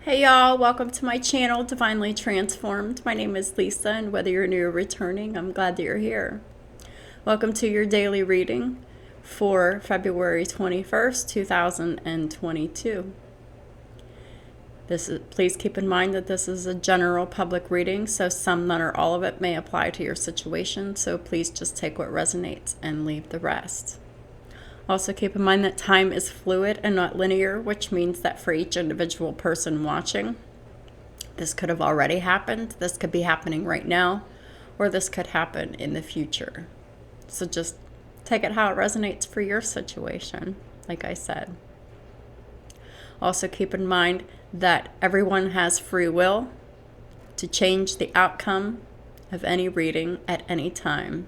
Hey y'all, welcome to my channel, Divinely Transformed. My name is Lisa, and whether you're new or returning, I'm glad that you're here. Welcome to your daily reading for February 21st, 2022. Please keep in mind that this is a general public reading, so some, none, or all of it may apply to your situation, so please just take what resonates and leave the rest. Also keep in mind that time is fluid and not linear, which means that for each individual person watching, this could have already happened, this could be happening right now, or this could happen in the future. So just take it how it resonates for your situation, like I said. Also keep in mind that everyone has free will to change the outcome of any reading at any time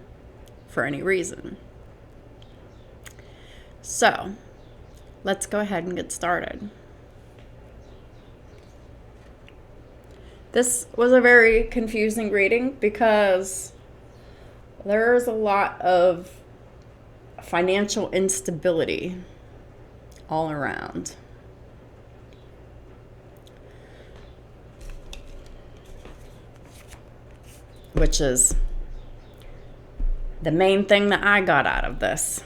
for any reason. So, let's go ahead and get started. This was a very confusing reading because there's a lot of financial instability all around. Which is the main thing that I got out of this.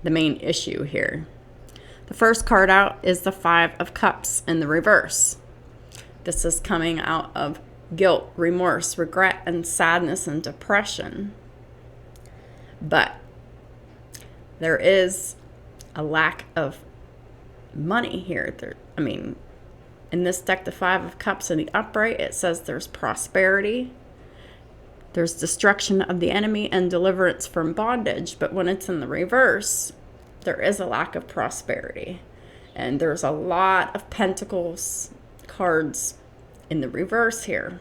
The main issue here. The first card out is the Five of Cups in the reverse. This is coming out of guilt, remorse, regret, and sadness and depression. But there is a lack of money here. In this deck, the Five of Cups in the upright, it says there's prosperity. There's destruction of the enemy and deliverance from bondage. But when it's in the reverse, there is a lack of prosperity. And there's a lot of Pentacles cards in the reverse here.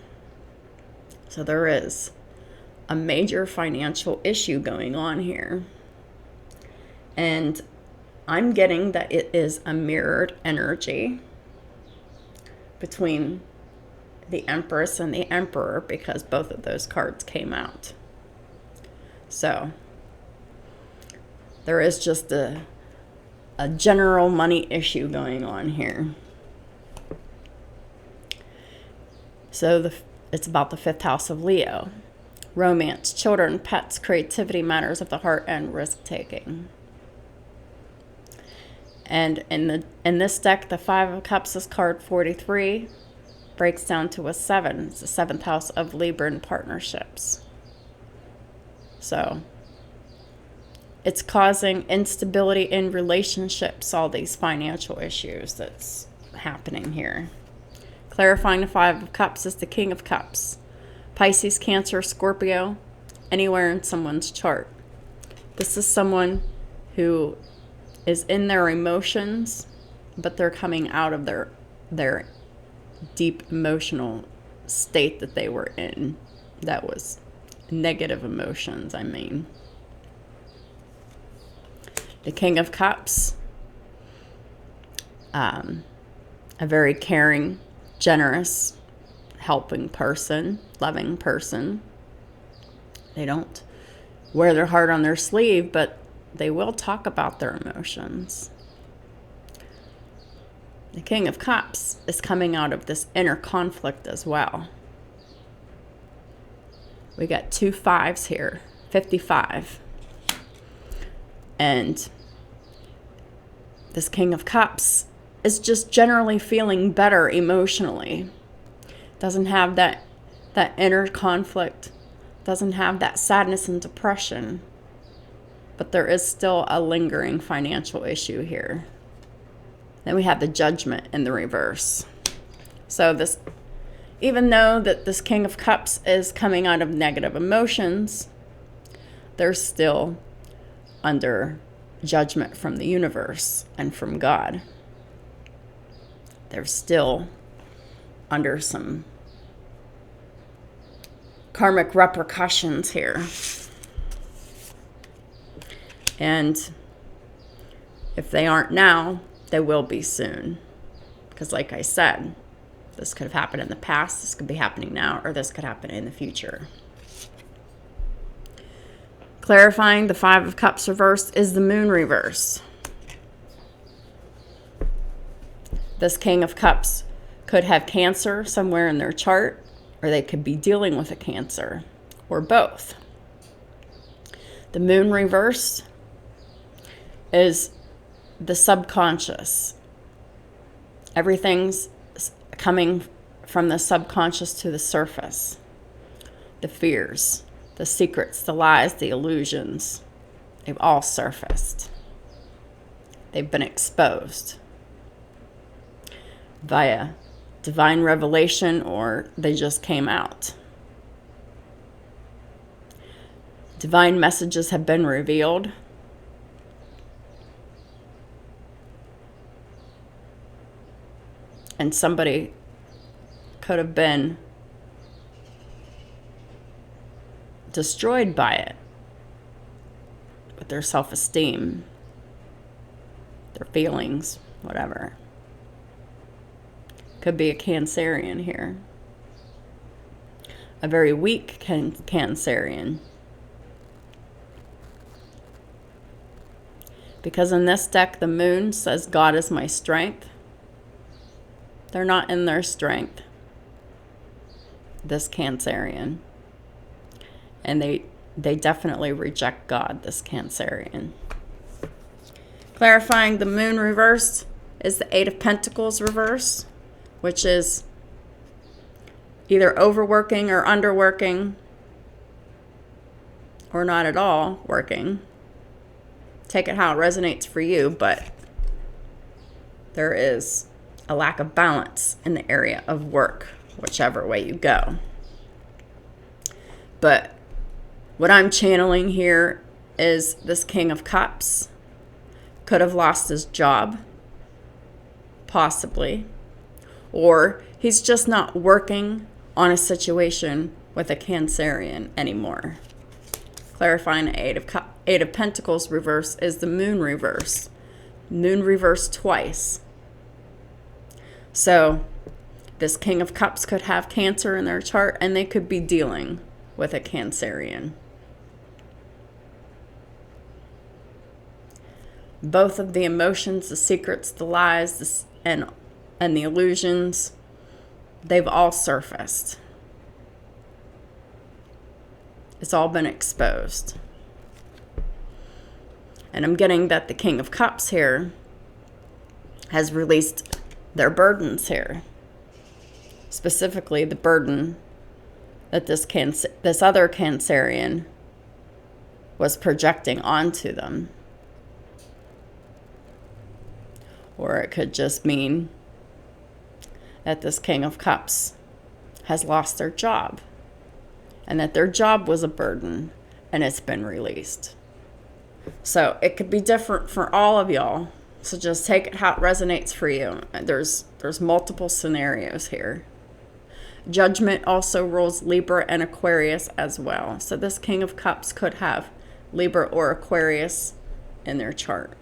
So there is a major financial issue going on here. And I'm getting that it is a mirrored energy between the Empress and the Emperor, because both of those cards came out. So there is just a general money issue going on here. So it's about the fifth house of Leo. Romance, children, pets, creativity, matters of the heart, and risk-taking. And in this deck, the Five of Cups is card 43. Breaks down to a 7. It's the seventh house of Libra and partnerships. So it's causing instability in relationships, all these financial issues that's happening here. Clarifying the Five of Cups is the King of Cups. Pisces, Cancer, Scorpio, anywhere in someone's chart. This is someone who is in their emotions, but they're coming out of their deep emotional state that they were in. That was negative emotions, The King of Cups, a very caring, generous, helping person, loving person. They don't wear their heart on their sleeve, but they will talk about their emotions. The King of Cups is coming out of this inner conflict as well. We got 2 5s here, 55. And this King of Cups is just generally feeling better emotionally. Doesn't have that inner conflict. Doesn't have that sadness and depression. But there is still a lingering financial issue here. Then we have the Judgment in the reverse. So this, even though that this King of Cups is coming out of negative emotions, they're still under judgment from the universe and from God. They're still under some karmic repercussions here. And if they aren't now, they will be soon. Because like I said, this could have happened in the past, this could be happening now, or this could happen in the future. Clarifying the Five of Cups reversed is the Moon reverse. This King of Cups could have Cancer somewhere in their chart, or they could be dealing with a Cancer, or both. The Moon reverse is the subconscious. Everything's coming from the subconscious to the surface. The fears, the secrets, the lies, the illusions, they've all surfaced. They've been exposed via divine revelation, or they just came out. Divine messages have been revealed. And somebody could have been destroyed by it, with their self-esteem, their feelings, whatever. Could be a Cancerian here. A very weak Cancerian. Because in this deck, the Moon says, God is my strength. They're not in their strength, this Cancerian. And they definitely reject God, this Cancerian. Clarifying the Moon reverse is the Eight of Pentacles reverse, which is either overworking or underworking, or not at all working. Take it how it resonates for you, but there is a lack of balance in the area of work, whichever way you go. But what I'm channeling here is this King of Cups could have lost his job, possibly, or he's just not working on a situation with a Cancerian anymore. Clarifying Eight of Pentacles reverse is the Moon reverse. Moon reverse twice. So this King of Cups could have Cancer in their chart, and they could be dealing with a Cancerian. Both of the emotions, the secrets, the lies, and the illusions, they've all surfaced. It's all been exposed. And I'm getting that the King of Cups here has released their burdens here. Specifically, the burden that this other Cancerian was projecting onto them. Or it could just mean that this King of Cups has lost their job, and that their job was a burden, and it's been released. So it could be different for all of y'all. So just take it how it resonates for you. There's multiple scenarios here. Judgment also rules Libra and Aquarius as well. So this King of Cups could have Libra or Aquarius in their chart.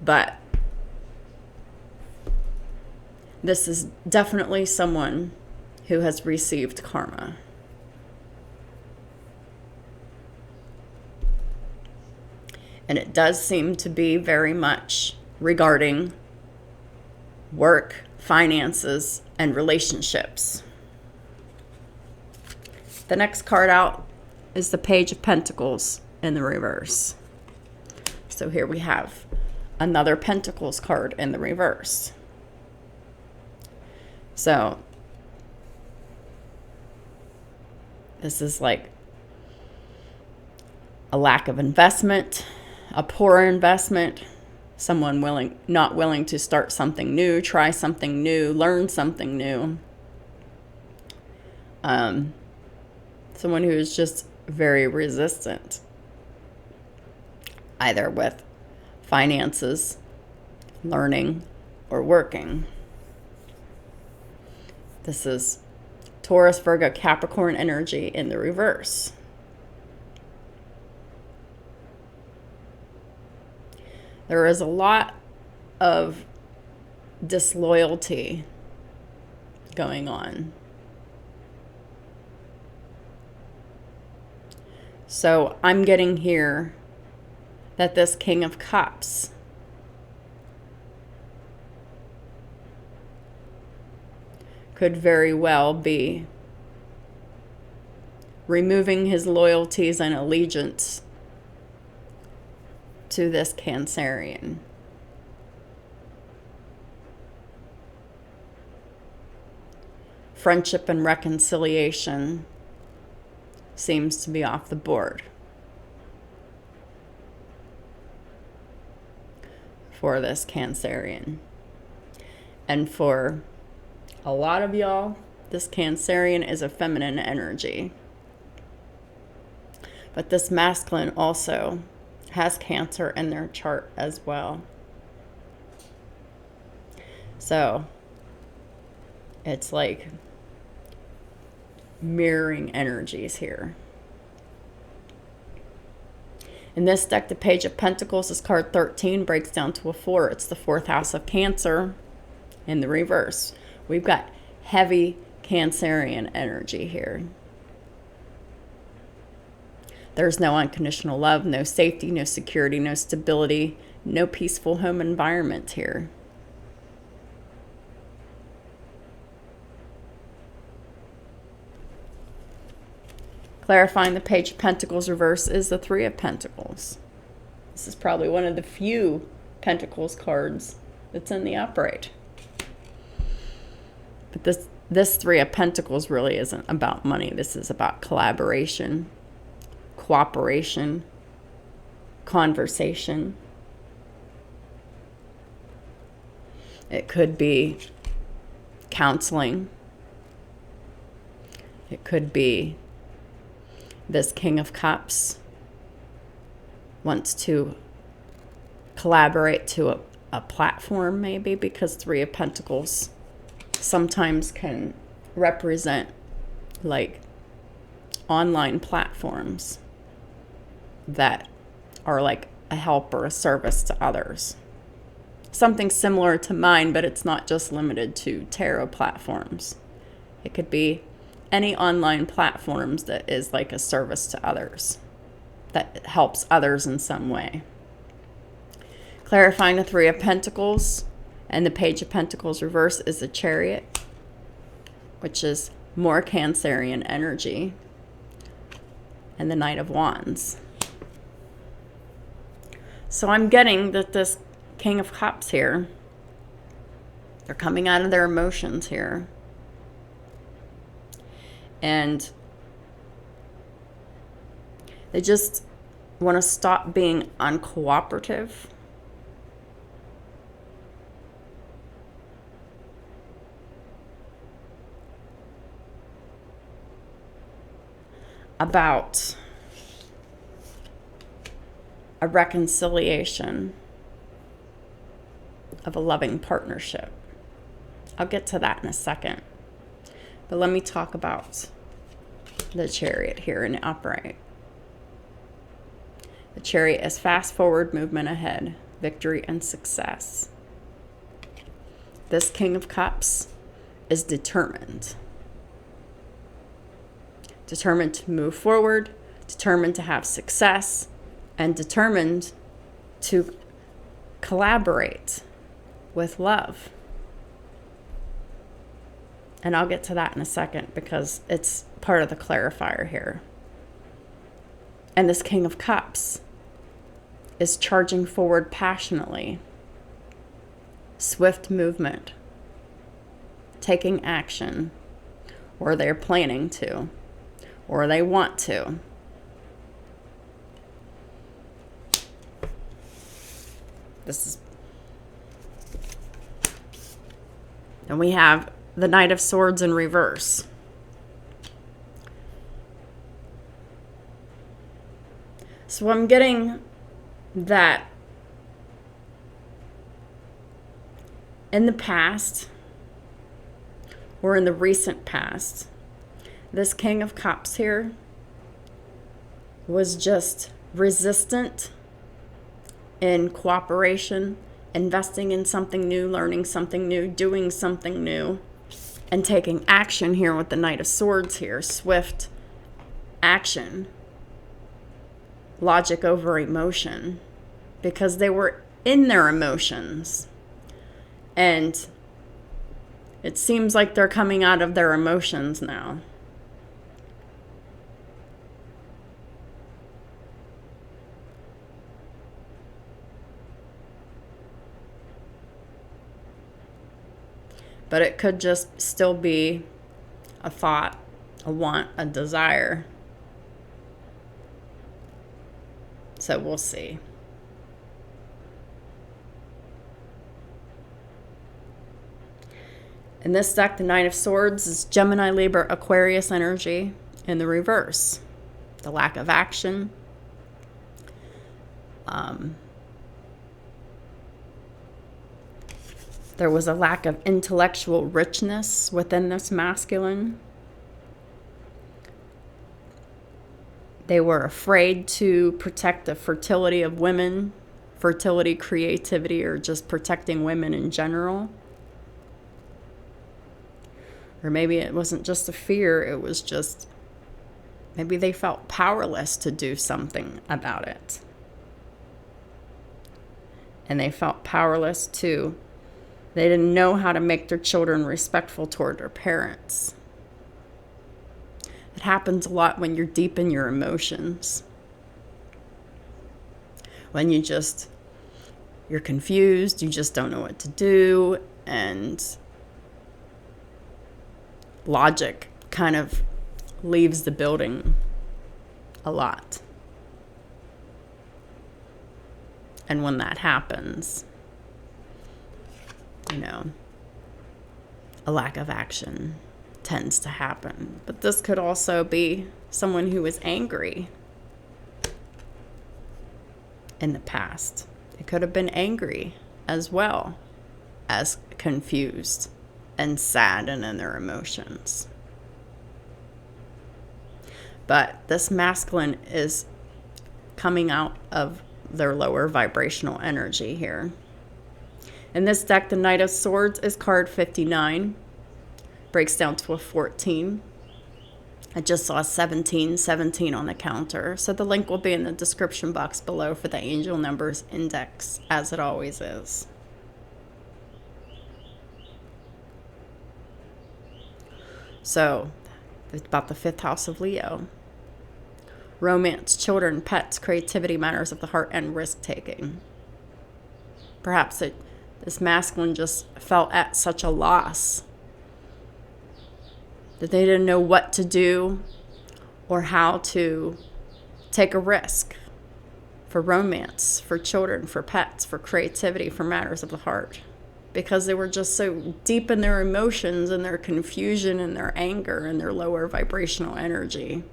But this is definitely someone who has received karma. And it does seem to be very much regarding work, finances, and relationships. The next card out is the Page of Pentacles in the reverse. So here we have another Pentacles card in the reverse. So this is like a lack of investment, a poor investment, someone not willing to start something new, try something new, learn something new. Someone who is just very resistant, either with finances, learning, or working. This is Taurus, Virgo, Capricorn energy in the reverse. There is a lot of disloyalty going on. So I'm getting here that this King of Cups could very well be removing his loyalties and allegiance to this Cancerian. Friendship and reconciliation seems to be off the board for this Cancerian. And for a lot of y'all, this Cancerian is a feminine energy. But this masculine also has Cancer in their chart as well. So it's like mirroring energies here. In this deck, the Page of Pentacles, this card 13 breaks down to a 4. It's the 4th house of Cancer in the reverse. We've got heavy Cancerian energy here. There's no unconditional love, no safety, no security, no stability, no peaceful home environment here. Clarifying the Page of Pentacles reverse is the 3 of Pentacles. This is probably one of the few Pentacles cards that's in the upright. But this 3 of Pentacles really isn't about money. This is about collaboration, cooperation, conversation. It could be counseling. It could be this King of Cups wants to collaborate to a platform, maybe, because 3 of Pentacles sometimes can represent like online platforms that are like a help or a service to others. Something similar to mine, but it's not just limited to tarot platforms. It could be any online platforms that is like a service to others, that helps others in some way. Clarifying the 3 of Pentacles and the Page of Pentacles reverse is the Chariot, which is more Cancerian energy, and the Knight of Wands. So I'm getting that this King of Cups here, they're coming out of their emotions here. And they just want to stop being uncooperative. About a reconciliation of a loving partnership. I'll get to that in a second. But let me talk about the Chariot here in the upright. The Chariot is fast forward movement ahead, victory and success. This King of Cups is determined. Determined to move forward, determined to have success, and determined to collaborate with love. And I'll get to that in a second because it's part of the clarifier here. And this King of Cups is charging forward passionately. Swift movement. Taking action. Or they're planning to. Or they want to. This is... And we have the Knight of Swords in reverse. So I'm getting that in the past, or in the recent past, this King of Cups here was just resistant in cooperation, investing in something new, learning something new, doing something new, and taking action here with the Knight of Swords here. Swift action. Logic over emotion. Because they were in their emotions. And It seems like they're coming out of their emotions now. But it could just still be a thought, a want, a desire. So we'll see. In this deck, the Knight of Swords is Gemini, Libra, Aquarius energy in the reverse. The lack of action. There was a lack of intellectual richness within this masculine. They were afraid to protect the fertility of women, fertility, creativity, or just protecting women in general. Or maybe it wasn't just a fear, it was just, maybe they felt powerless to do something about it. And they felt powerless to, they didn't know how to make their children respectful toward their parents. It happens a lot when you're deep in your emotions. When you're confused, you just don't know what to do, and logic kind of leaves the building a lot. And when that happens, a lack of action tends to happen. But this could also be someone who was angry in the past. It could have been angry as well as confused and sad and in their emotions. But this masculine is coming out of their lower vibrational energy here. In this deck, the Knight of Swords is card 59. Breaks down to a 14. I just saw 17 on the counter. So the link will be in the description box below for the angel numbers index, as it always is. So, it's about the 5th house of Leo. Romance, children, pets, creativity, matters of the heart, and risk-taking. Perhaps this masculine just felt at such a loss that they didn't know what to do or how to take a risk for romance, for children, for pets, for creativity, for matters of the heart. Because they were just so deep in their emotions and their confusion and their anger and their lower vibrational energy.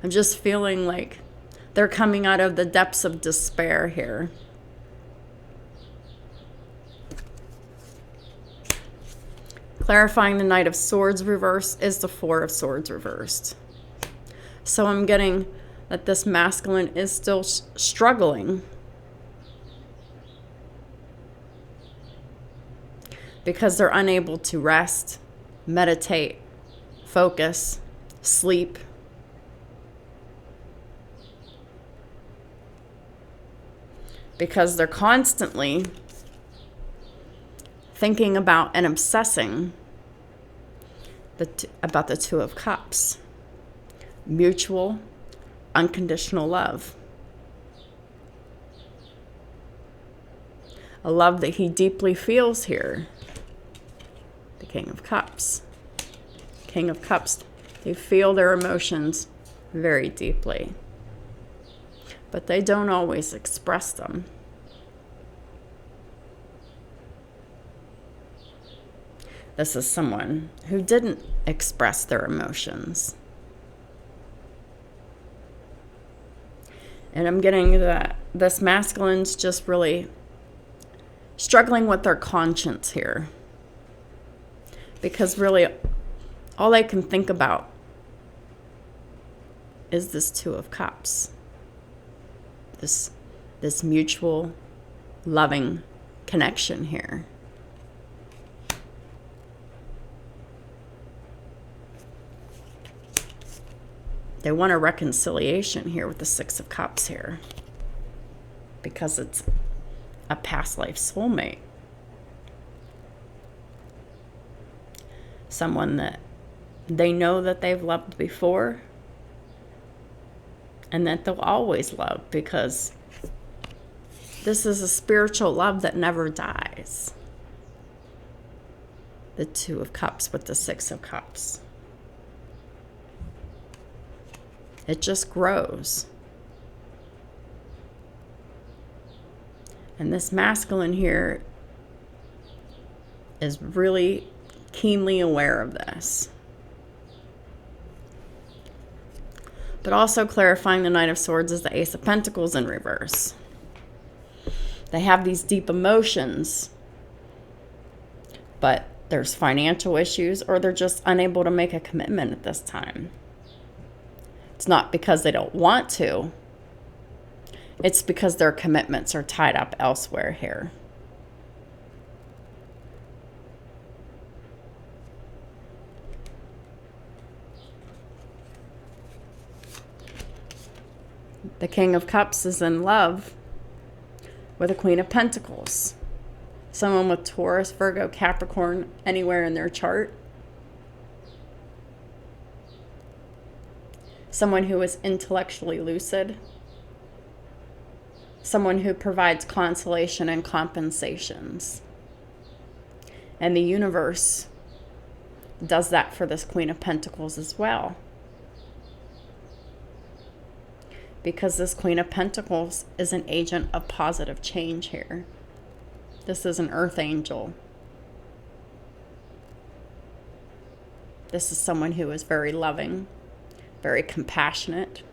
I'm just feeling like they're coming out of the depths of despair here. Clarifying the Knight of Swords reverse is the Four of Swords reversed. So I'm getting that this masculine is still struggling because they're unable to rest, meditate, focus, sleep. Because they're constantly thinking about and obsessing about the Two of Cups. Mutual, unconditional love. A love that he deeply feels here. The King of Cups. King of Cups. They feel their emotions very deeply. But they don't always express them. This is someone who didn't express their emotions. And I'm getting that this masculine's just really struggling with their conscience here. Because really, all they can think about is this Two of Cups. This mutual, loving connection here. They want a reconciliation here with the Six of Cups here. Because it's a past life soulmate. Someone that they know that they've loved before and that they'll always love, because this is a spiritual love that never dies. The Two of Cups with the Six of Cups. It just grows. And this masculine here is really keenly aware of this. But also clarifying the Knight of Swords is the Ace of Pentacles in reverse. They have these deep emotions, but there's financial issues, or they're just unable to make a commitment at this time. It's not because they don't want to. It's because their commitments are tied up elsewhere here. The King of Cups is in love with a Queen of Pentacles. Someone with Taurus, Virgo, Capricorn, anywhere in their chart. Someone who is intellectually lucid. Someone who provides consolation and compensations. And the universe does that for this Queen of Pentacles as well. Because this Queen of Pentacles is an agent of positive change here. This is an earth angel. This is someone who is very loving, very compassionate.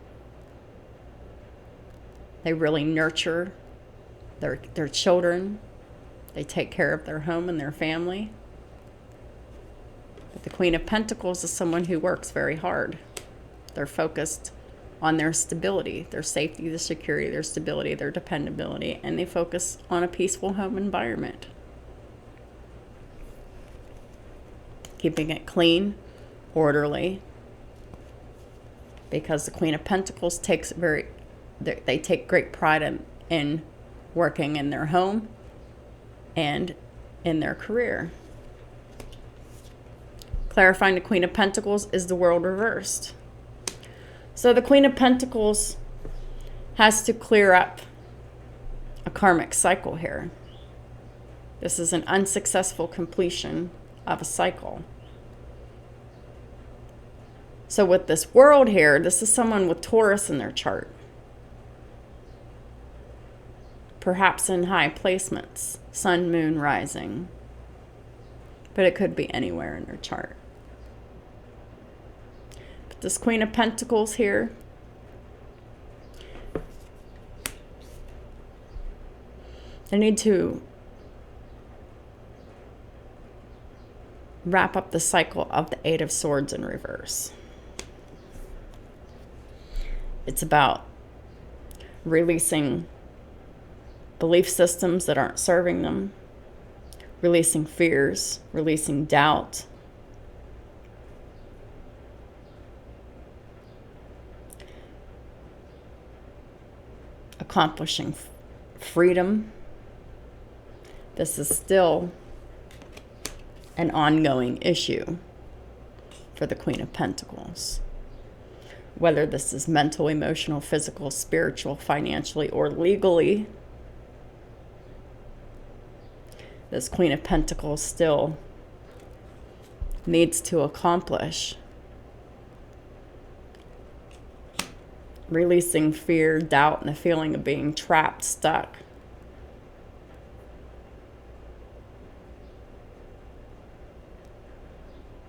They really nurture their children. They take care of their home and their family. But the Queen of Pentacles is someone who works very hard. They're focused on their stability, their safety, their security, their stability, their dependability, and they focus on a peaceful home environment. Keeping it clean, orderly, because the Queen of Pentacles takes they take great pride in working in their home and in their career. Clarifying the Queen of Pentacles is the World reversed. So the Queen of Pentacles has to clear up a karmic cycle here. This is an unsuccessful completion of a cycle. So with this World here, this is someone with Taurus in their chart. Perhaps in high placements, Sun, Moon, Rising. But it could be anywhere in their chart. This Queen of Pentacles here they need to wrap up the cycle of the Eight of Swords in reverse. It's about releasing belief systems that aren't serving them, releasing fears, releasing doubt, accomplishing freedom. This is still an ongoing issue for the Queen of Pentacles. Whether this is mental, emotional, physical, spiritual, financially, or legally, this Queen of Pentacles still needs to accomplish releasing fear, doubt, and the feeling of being trapped, stuck.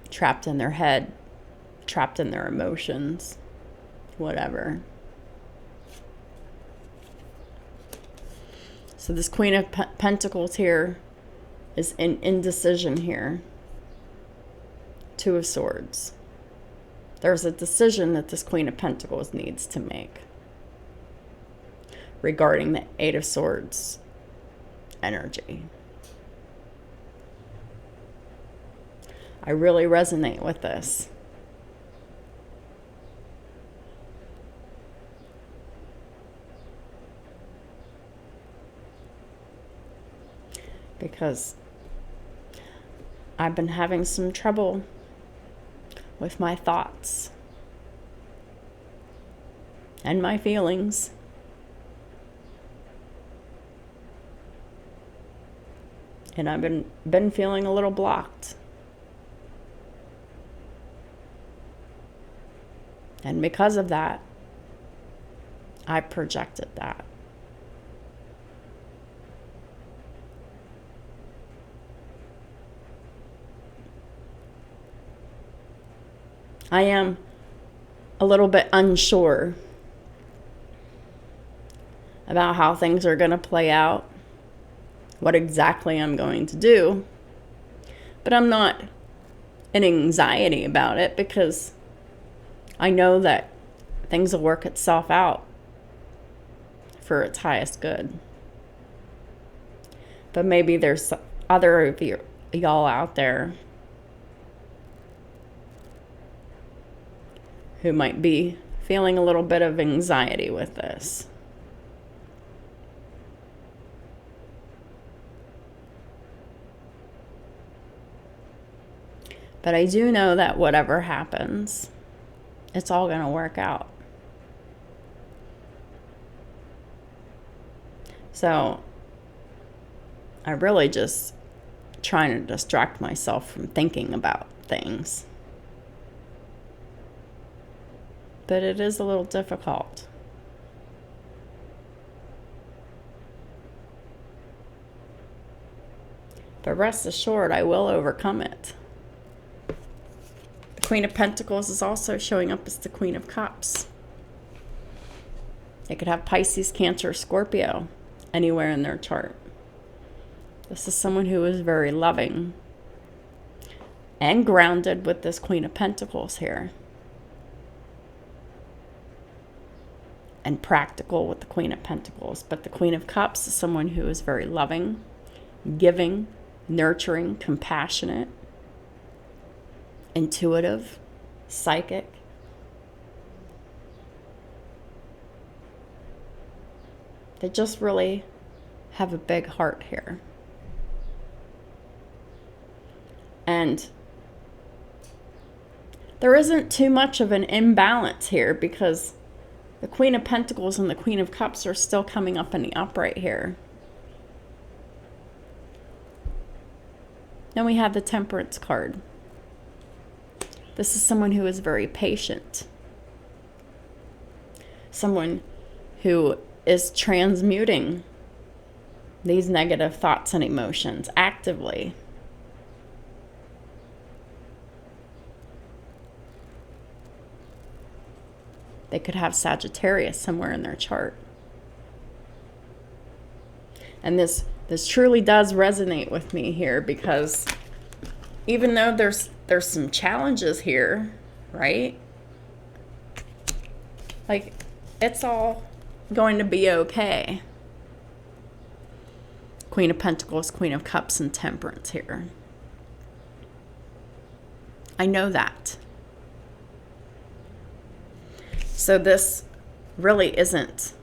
Trapped in their head, trapped in their emotions, whatever. So this Queen of Pentacles here is in indecision here. Two of Swords. There's a decision that this Queen of Pentacles needs to make regarding the Eight of Swords energy. I really resonate with this. Because I've been having some trouble with my thoughts and my feelings. And I've been feeling a little blocked. And because of that, I projected that. I am a little bit unsure about how things are going to play out, what exactly I'm going to do. But I'm not in anxiety about it because I know that things will work itself out for its highest good. But maybe there's other of y'all out there who might be feeling a little bit of anxiety with this. But I do know that whatever happens, it's all going to work out. So I really just trying to distract myself from thinking about things. But it is a little difficult. But rest assured, I will overcome it. The Queen of Pentacles is also showing up as the Queen of Cups. They could have Pisces, Cancer, Scorpio anywhere in their chart. This is someone who is very loving and grounded with this Queen of Pentacles here. And practical with the Queen of Pentacles. But the Queen of Cups is someone who is very loving, giving, nurturing, compassionate, intuitive, psychic. They just really have a big heart here. And there isn't too much of an imbalance here because the Queen of Pentacles and the Queen of Cups are still coming up in the upright here. Then we have the Temperance card. This is someone who is very patient. Someone who is transmuting these negative thoughts and emotions actively. They could have Sagittarius somewhere in their chart. And this truly does resonate with me here because even though there's some challenges here, right? Like, it's all going to be okay. Queen of Pentacles, Queen of Cups, and Temperance here. I know that. So this really isn't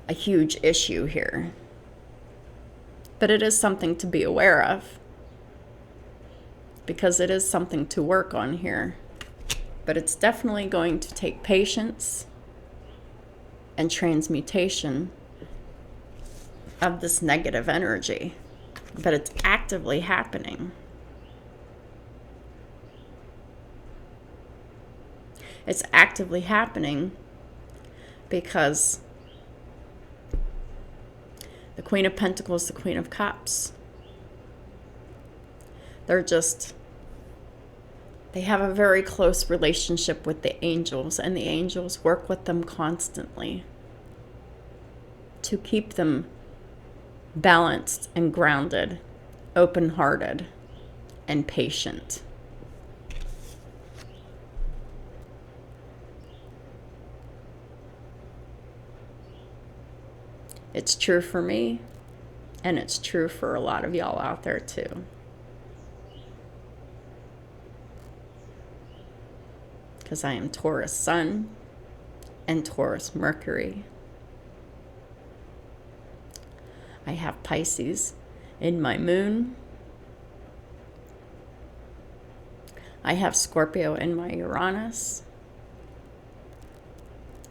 a huge issue here. But it is something to be aware of. Because it is something to work on here. But it's definitely going to take patience and transmutation of this negative energy. But it's actively happening. It's actively happening because the Queen of Pentacles, the Queen of Cups, they have a very close relationship with the angels, and the angels work with them constantly to keep them balanced and grounded, open-hearted, and patient. It's true for me, and it's true for a lot of y'all out there too. Because I am Taurus Sun and Taurus Mercury. I have Pisces in my moon. I have Scorpio in my Uranus.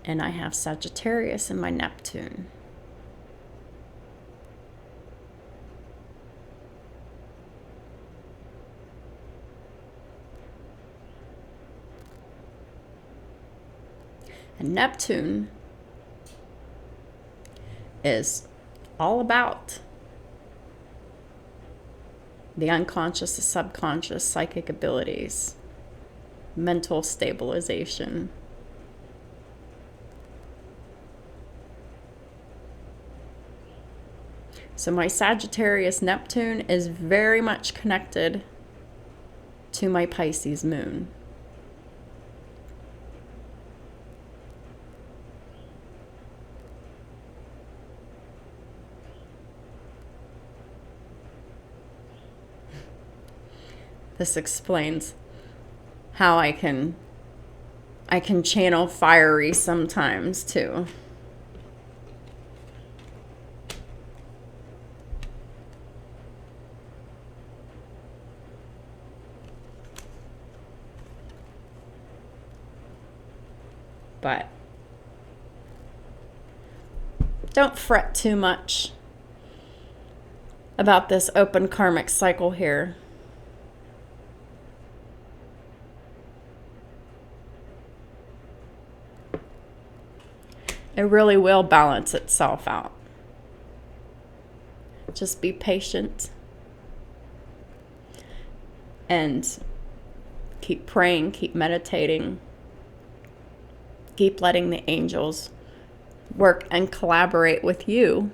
And I have Sagittarius in my Neptune. And Neptune is all about the unconscious, the subconscious, psychic abilities, mental stabilization. So my Sagittarius Neptune is very much connected to my Pisces moon. This explains how I can channel fiery sometimes too. But don't fret too much about this open karmic cycle here. It really will balance itself out. Just be patient and keep praying, keep meditating, keep letting the angels work and collaborate with you.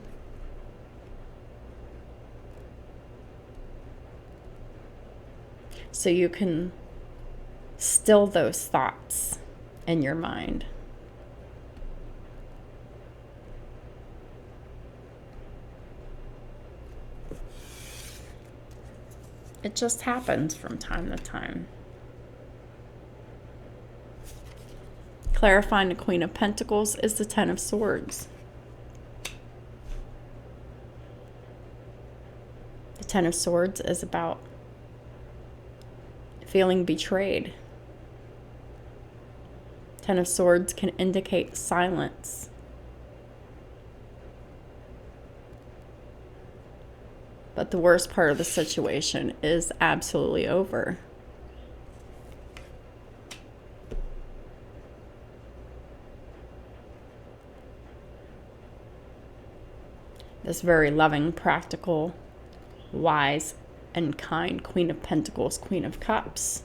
So you can still those thoughts in your mind. It just happens from time to time. Clarifying the Queen of Pentacles is the Ten of Swords. The Ten of Swords is about feeling betrayed. Ten of Swords can indicate silence. But the worst part of the situation is absolutely over. This very loving, practical, wise, and kind Queen of Pentacles, Queen of Cups.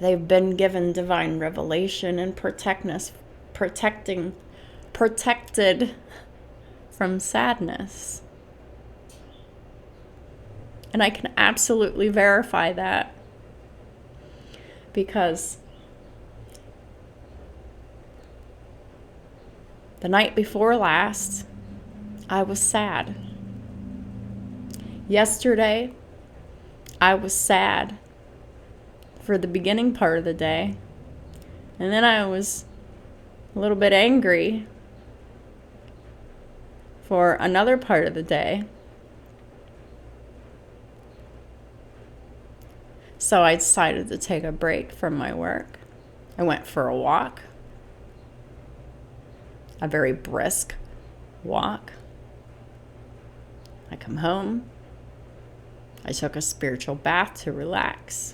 They've been given divine revelation and protected from sadness. And I can absolutely verify that, because the night before last, I was sad. Yesterday, I was sad for the beginning part of the day. And then I was a little bit angry for another part of the day. So I decided to take a break from my work. I went for a walk, a very brisk walk. I come home. I took a spiritual bath to relax.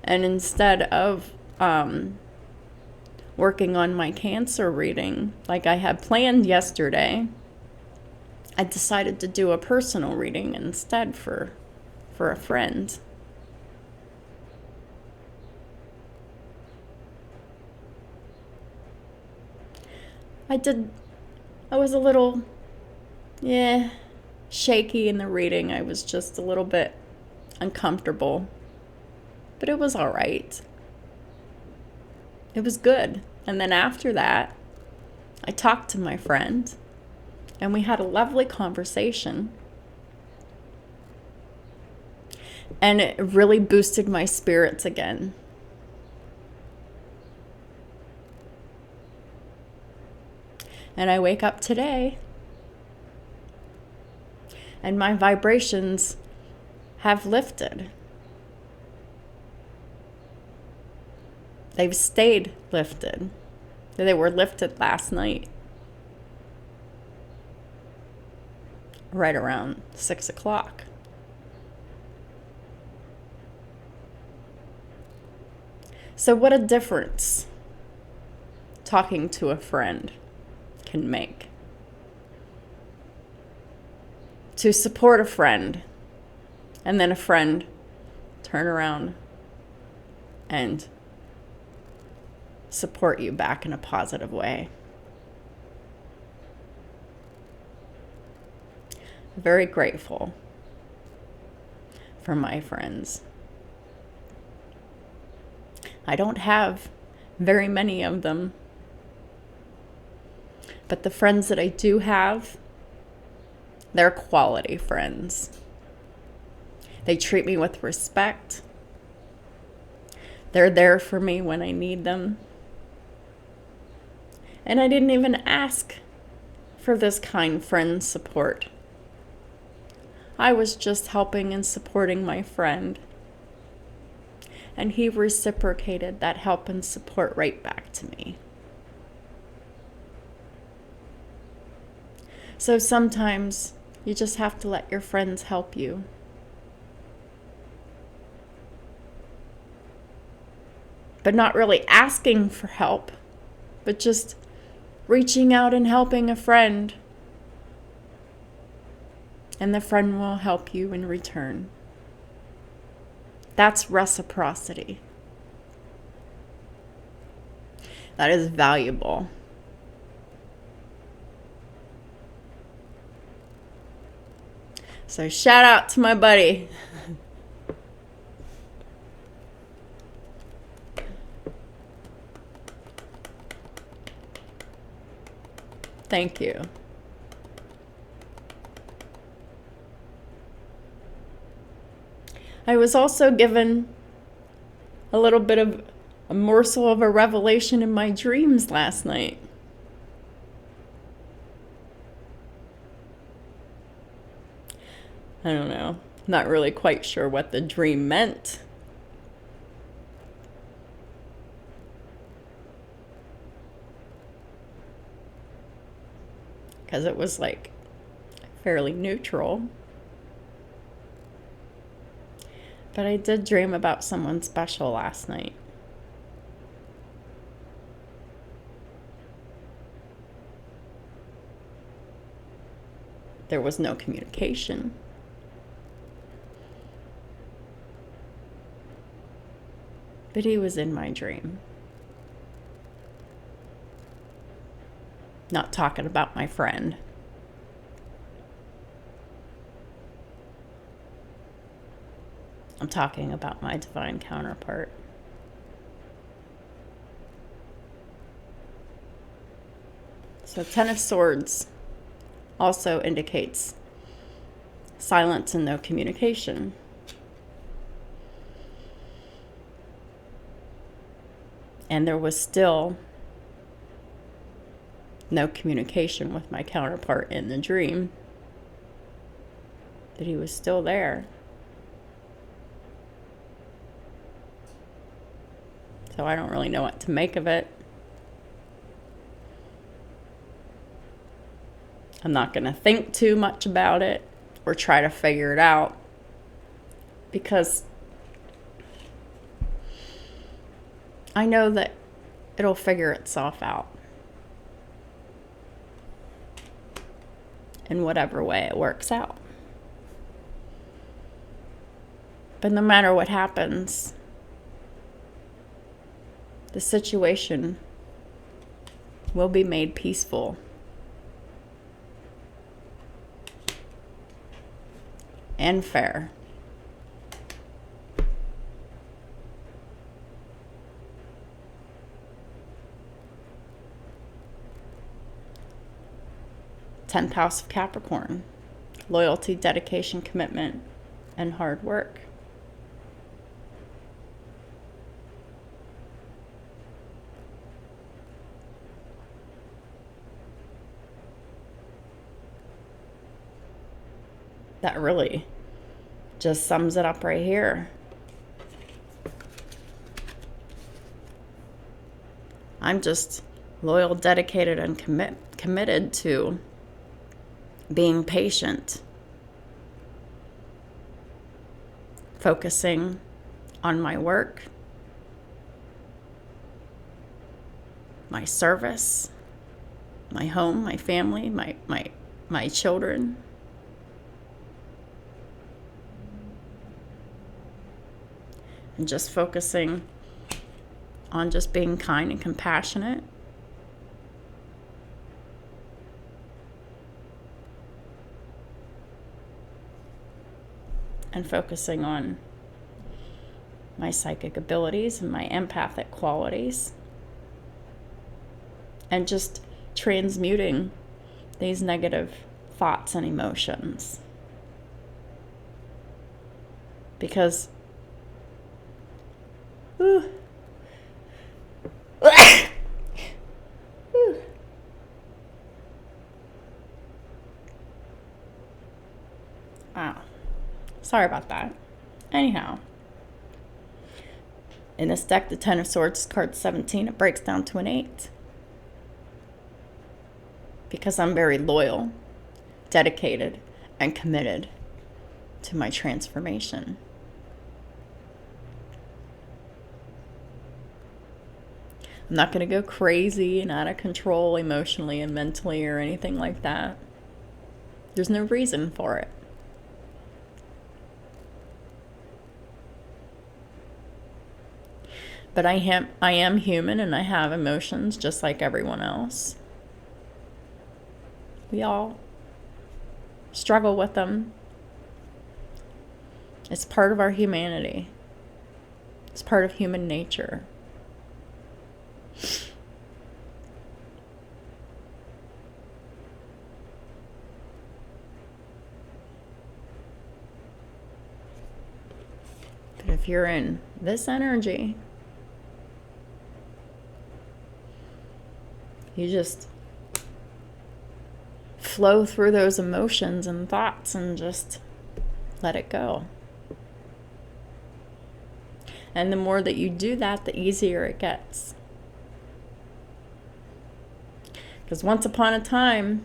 And instead of working on my Cancer reading like I had planned yesterday, I decided to do a personal reading instead for a friend. I was a little, shaky in the reading. I was just a little bit uncomfortable, but it was all right. It was good. And then after that, I talked to my friend, and we had a lovely conversation. And it really boosted my spirits again. And I wake up today, and my vibrations have lifted. They've stayed lifted. They were lifted last night, right around 6 o'clock. So what a difference talking to a friend can make. To support a friend, and then a friend turn around and support you back in a positive way. Very grateful for my friends. I don't have very many of them, but the friends that I do have, they're quality friends. They treat me with respect. They're there for me when I need them. And I didn't even ask for this kind friend support. I was just helping and supporting my friend. And he reciprocated that help and support right back to me. So sometimes you just have to let your friends help you. But not really asking for help, but just reaching out and helping a friend. And the friend will help you in return. That's reciprocity. That is valuable. So shout out to my buddy. Thank you. I was also given a little bit of a morsel of a revelation in my dreams last night. I don't know. Not really quite sure what the dream meant. Because it was like fairly neutral. But I did dream about someone special last night. There was no communication. But he was in my dream. Not talking about my friend. I'm talking about my divine counterpart. So 10 of Swords also indicates silence and no communication. And there was still no communication with my counterpart in the dream. But he was still there. So I don't really know what to make of it. I'm not going to think too much about it or try to figure it out, because I know that it'll figure itself out in whatever way it works out. But no matter what happens, the situation will be made peaceful and fair. Tenth house of Capricorn. Loyalty, dedication, commitment, and hard work. that really just sums it up right here. I'm just loyal, dedicated, and committed to being patient, focusing on my work, my service, my home, my family, my children. And just focusing on just being kind and compassionate. And focusing on my psychic abilities and my empathic qualities. And just transmuting these negative thoughts and emotions. Because wow. Sorry about that. Anyhow, in this deck, the Ten of Swords, card 17, it breaks down to an 8. Because I'm very loyal, dedicated, and committed to my transformation. I'm not going to go crazy and out of control emotionally and mentally or anything like that. There's no reason for it. But I am human and I have emotions just like everyone else. We all struggle with them. It's part of our humanity. It's part of human nature. But if you're in this energy, you just flow through those emotions and thoughts and just let it go. And the more that you do that, the easier it gets. Because once upon a time,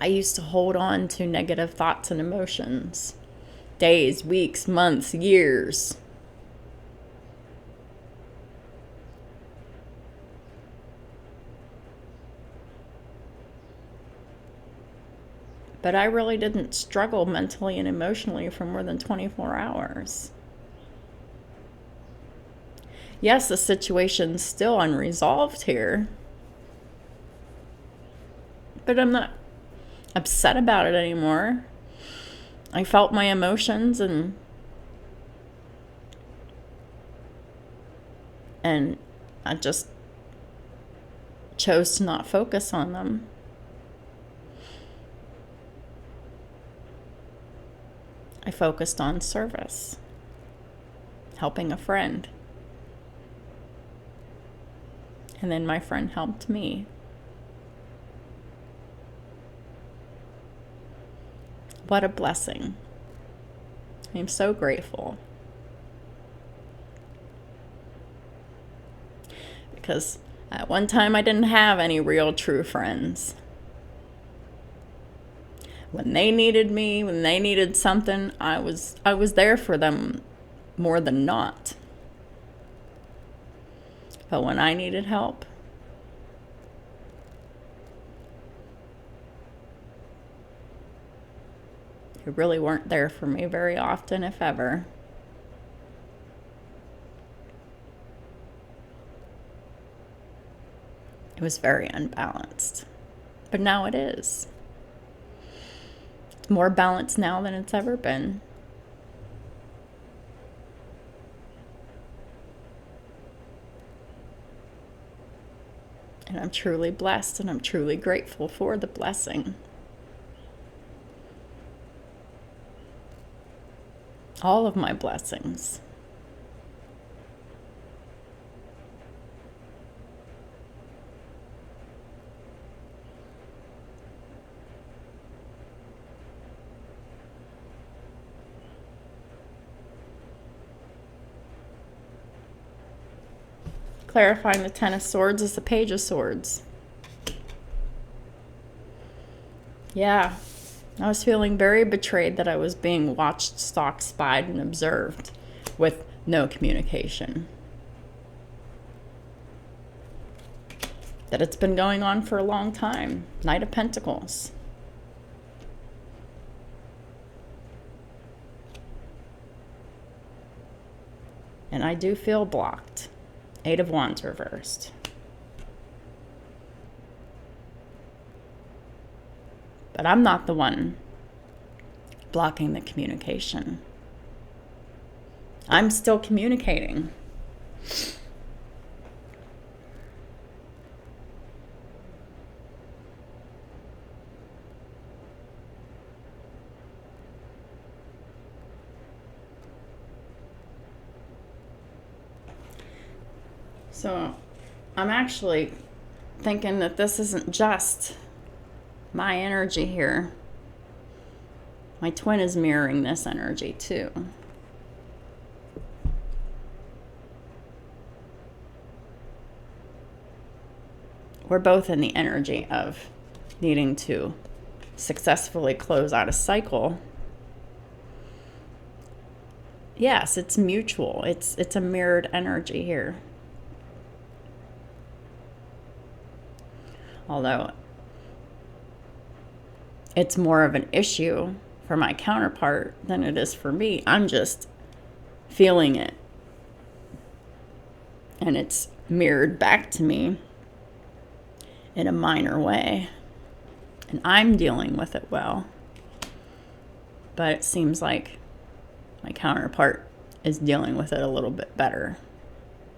I used to hold on to negative thoughts and emotions. Days, weeks, months, years. But I really didn't struggle mentally and emotionally for more than 24 hours. Yes, the situation's still unresolved here. But I'm not upset about it anymore. I felt my emotions and I just chose to not focus on them. I focused on service, helping a friend. And then my friend helped me. What a blessing. I'm so grateful. Because at one time I didn't have any real true friends. When they needed me, when they needed something, I was there for them more than not. But when I needed help, they really weren't there for me very often, if ever. It was very unbalanced. But now it is. It's more balanced now than it's ever been. And I'm truly blessed and I'm truly grateful for the blessing. All of my blessings. Clarifying the Ten of Swords is the Page of Swords. Yeah, I was feeling very betrayed that I was being watched, stalked, spied, and observed with no communication. That it's been going on for a long time. Knight of Pentacles. And I do feel blocked. Eight of Wands reversed. But I'm not the one blocking the communication. I'm still communicating. So I'm actually thinking that this isn't just my energy here. My twin is mirroring this energy too. We're both in the energy of needing to successfully close out a cycle. Yes, it's mutual. It's a mirrored energy here. Although it's more of an issue for my counterpart than it is for me. I'm just feeling it. And it's mirrored back to me in a minor way. And I'm dealing with it well. But it seems like my counterpart is dealing with it a little bit better.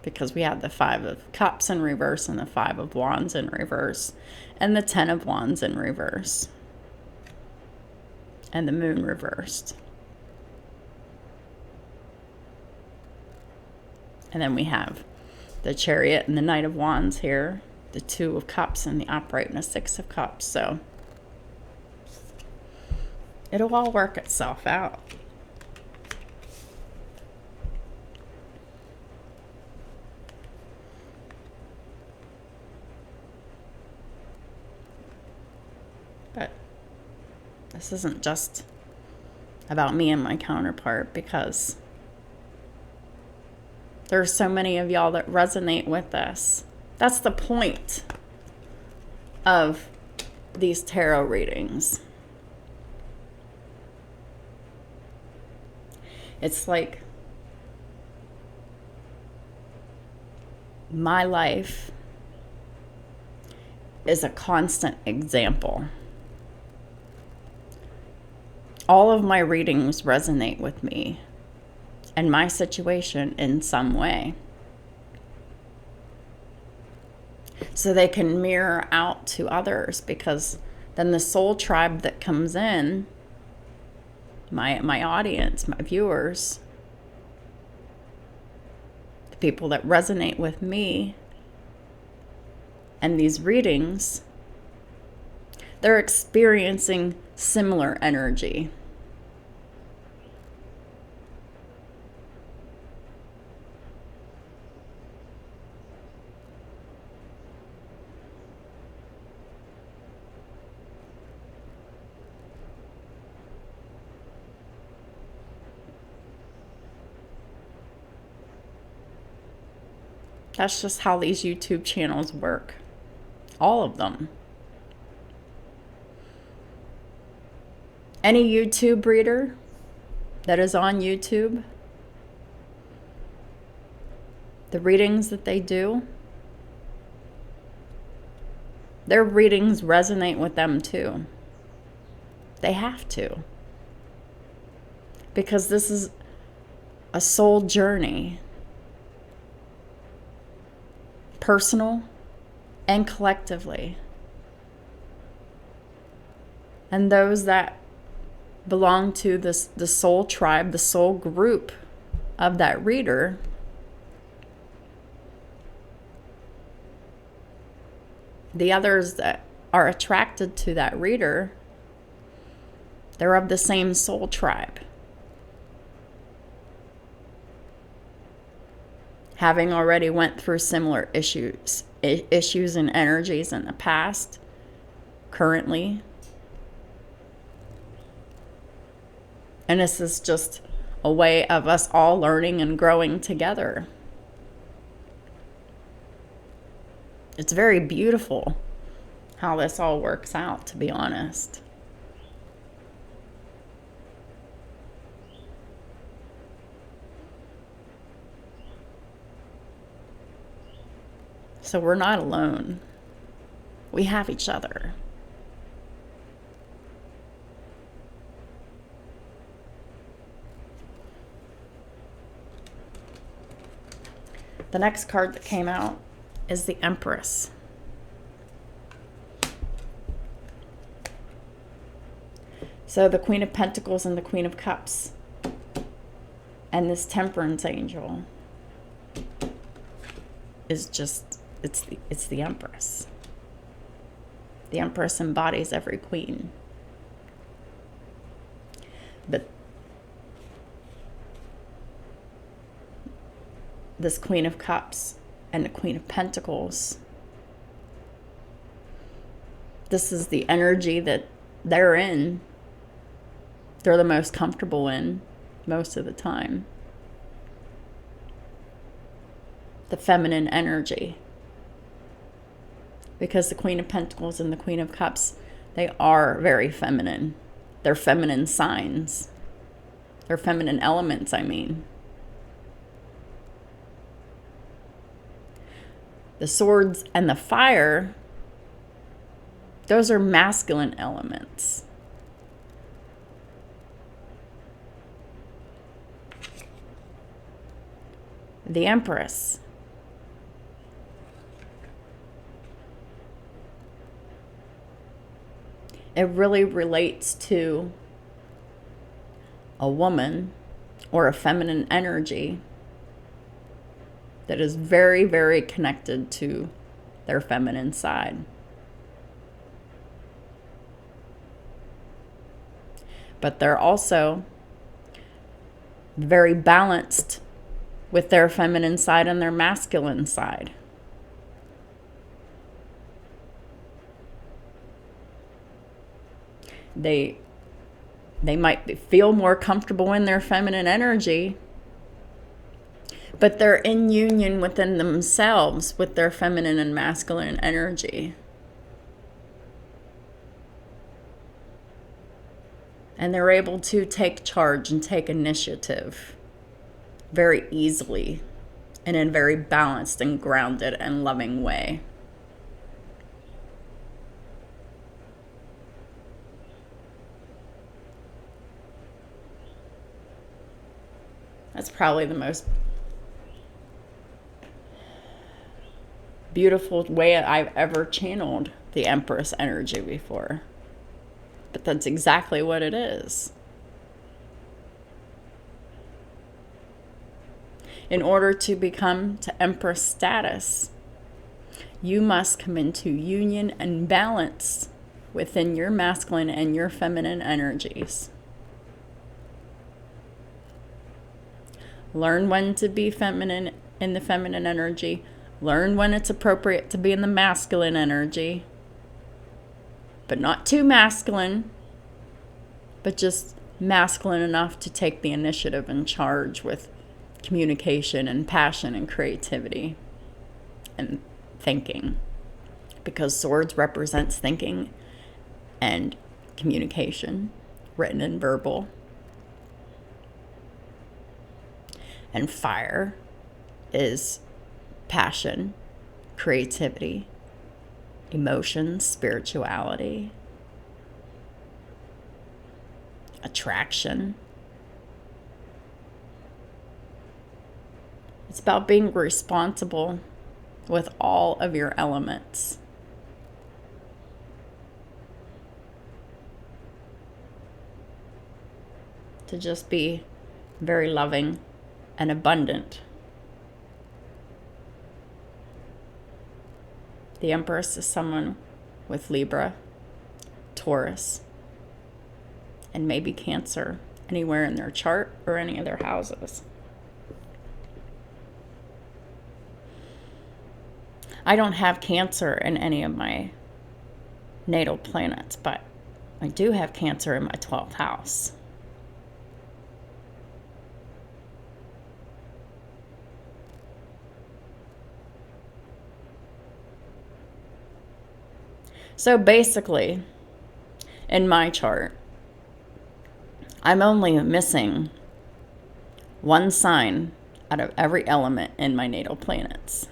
Because we have the Five of Cups in reverse and the Five of Wands in reverse. And the Ten of Wands in reverse. And the Moon reversed. And then we have the Chariot and the Knight of Wands here. The Two of Cups and the upright and the Six of Cups. So it'll all work itself out. But this isn't just about me and my counterpart, because there's so many of y'all that resonate with this. That's the point of these tarot readings. It's like my life is a constant example. All of my readings resonate with me and my situation in some way. So they can mirror out to others, because then the soul tribe that comes in, my audience, my viewers, the people that resonate with me and these readings, they're experiencing similar energy. That's just how these YouTube channels work. All of them. Any YouTube reader that is on YouTube, the readings that they do, their readings resonate with them too. They have to. Because this is a soul journey. Personal and collectively. And those that belong to the soul tribe, the soul group of that reader, the others that are attracted to that reader, they're of the same soul tribe. having already went through similar issues and energies in the past, currently. And this is just a way of us all learning and growing together. It's very beautiful how this all works out, to be honest. So we're not alone. We have each other. The next card that came out is the Empress. So the Queen of Pentacles and the Queen of Cups and this Temperance angel is just, it's the Empress. The Empress embodies every queen. But this Queen of Cups and the Queen of Pentacles, this is the energy that they're in. They're the most comfortable in most of the time. The feminine energy. Because the Queen of Pentacles and the Queen of Cups, they are very feminine. They're feminine signs. They're feminine elements, I mean. The swords and the fire, those are masculine elements. The Empress, it really relates to a woman or a feminine energy that is very, very connected to their feminine side. But they're also very balanced with their feminine side and their masculine side. They might feel more comfortable in their feminine energy, but they're in union within themselves with their feminine and masculine energy. And they're able to take charge and take initiative very easily and in a very balanced and grounded and loving way. That's probably the most beautiful way I've ever channeled the Empress energy before. But that's exactly what it is. In order to become to Empress status, you must come into union and balance within your masculine and your feminine energies. Learn when to be feminine in the feminine energy. Learn when it's appropriate to be in the masculine energy. But not too masculine, but just masculine enough to take the initiative and charge with communication and passion and creativity and thinking. Because swords represents thinking and communication, written and verbal. And fire is passion, creativity, emotions, spirituality, attraction. It's about being responsible with all of your elements. To just be very loving and abundant. The Empress is someone with Libra, Taurus, and maybe Cancer anywhere in their chart or any of their houses. I don't have Cancer in any of my natal planets, but I do have Cancer in my 12th house. So basically, in my chart, I'm only missing one sign out of every element in my natal planets.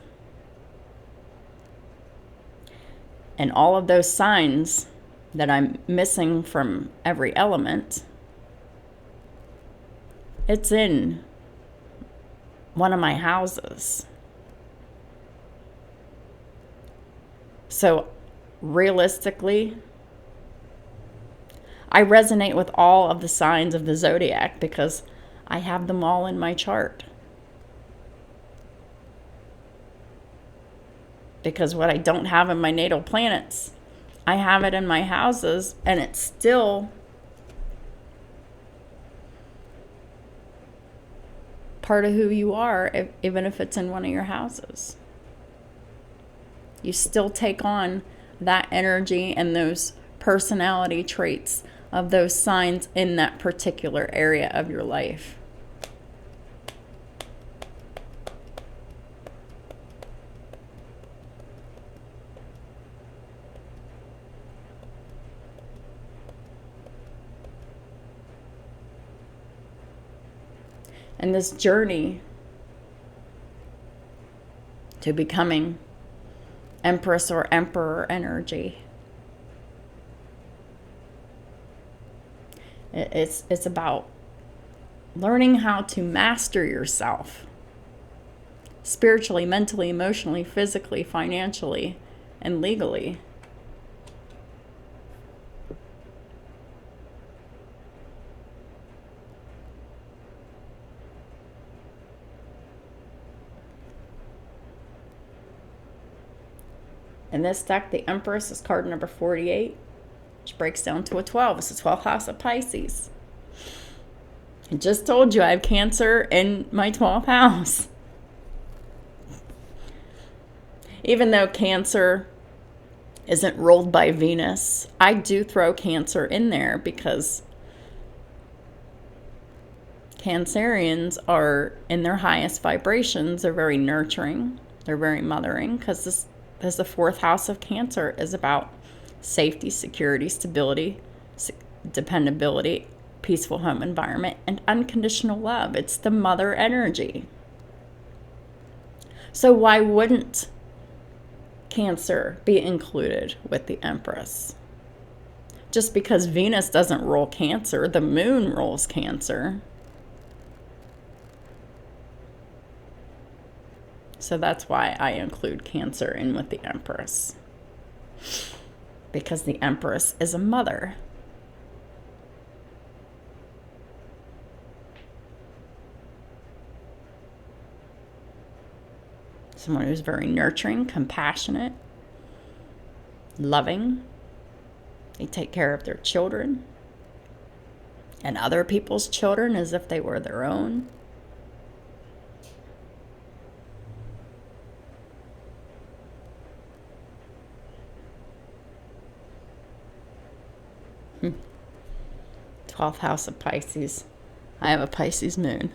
And all of those signs that I'm missing from every element, it's in one of my houses. So realistically, I resonate with all of the signs of the zodiac because I have them all in my chart. Because what I don't have in my natal planets, I have it in my houses, and it's still part of who you are, even if it's in one of your houses. You still take on that energy and those personality traits of those signs in that particular area of your life. And this journey to becoming Empress or Emperor energy, it's about learning how to master yourself spiritually, mentally, emotionally, physically, financially, and legally. In this deck, the Empress is card number 48, which breaks down to a 12. It's the 12th house of Pisces. I just told you I have Cancer in my 12th house. Even though Cancer isn't ruled by Venus, I do throw Cancer in there because Cancerians are in their highest vibrations. They're very nurturing. They're very mothering because the 4th house of Cancer is about safety, security, stability, dependability, peaceful home environment, and unconditional love. It's the mother energy. So why wouldn't Cancer be included with the Empress? Just because Venus doesn't rule Cancer, the moon rules Cancer. So that's why I include Cancer in with the Empress. Because the Empress is a mother. Someone who's very nurturing, compassionate, loving. They take care of their children and other people's children as if they were their own. 12th house of Pisces. I have a Pisces moon.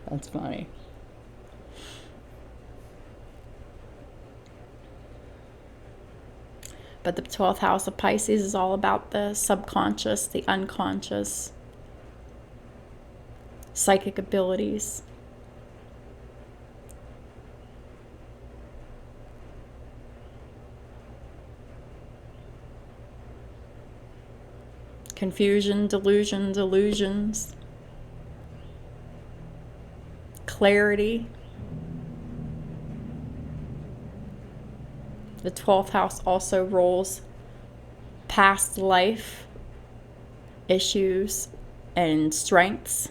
That's funny. But the 12th house of Pisces is all about the subconscious, the unconscious, psychic abilities. Confusion, delusion, illusions, clarity. The 12th house also rules past life issues and strengths.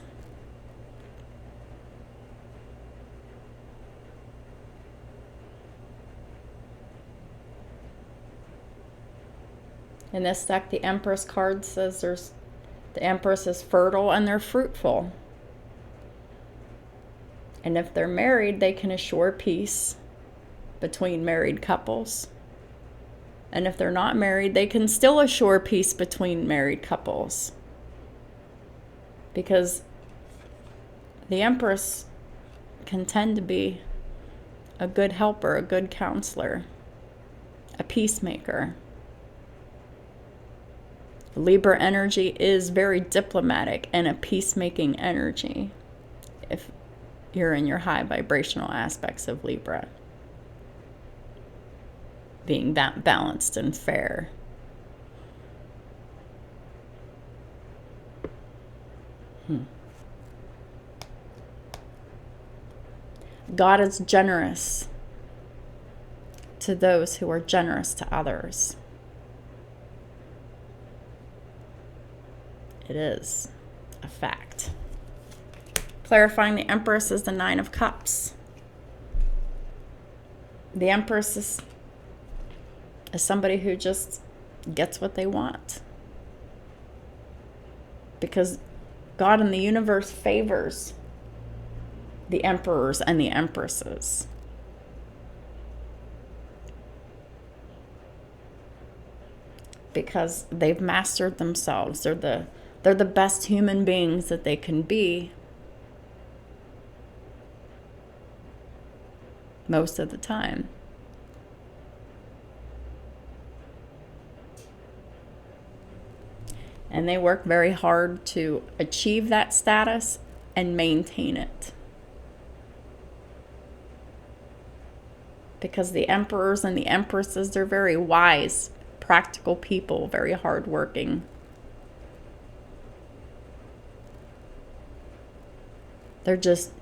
In this deck, the Empress card says the Empress is fertile and they're fruitful. And if they're married, they can assure peace between married couples. And if they're not married, they can still assure peace between married couples. Because the Empress can tend to be a good helper, a good counselor, a peacemaker. Libra energy is very diplomatic and a peacemaking energy if you're in your high vibrational aspects of Libra. Being balanced and fair. God is generous to those who are generous to others. It is a fact. Clarifying the Empress is the Nine of Cups. The Empress is somebody who just gets what they want. Because God and the universe favors the emperors and the empresses. Because they've mastered themselves. They're the best human beings that they can be most of the time. And they work very hard to achieve that status and maintain it. Because the emperors and the empresses, they're very wise, practical people, very hardworking. They're just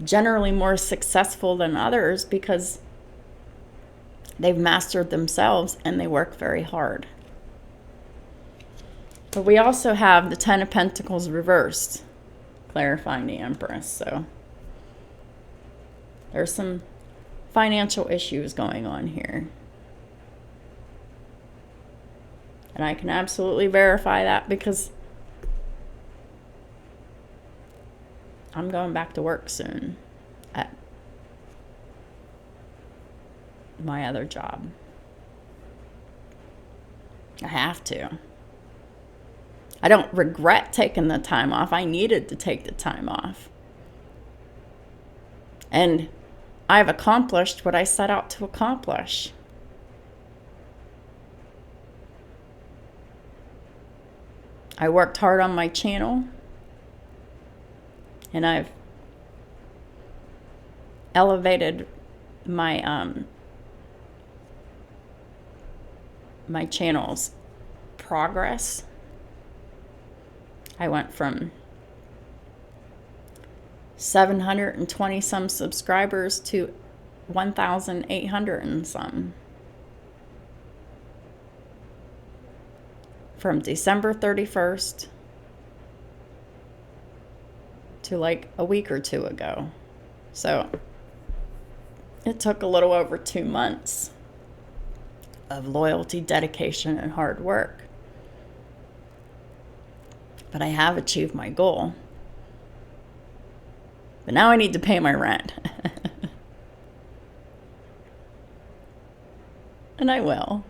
generally more successful than others because they've mastered themselves and they work very hard. But we also have the Ten of Pentacles reversed, clarifying the Empress. So there's some financial issues going on here. And I can absolutely verify that because I'm going back to work soon at my other job. I have to. I don't regret taking the time off. I needed to take the time off. And I've accomplished what I set out to accomplish. I worked hard on my channel. And I've elevated my my channel's progress. I went from 720 some subscribers to 1,800 and some. From December 31st to like a week or two ago. So it took a little over 2 months of loyalty, dedication, and hard work. But I have achieved my goal. But now I need to pay my rent. And I will.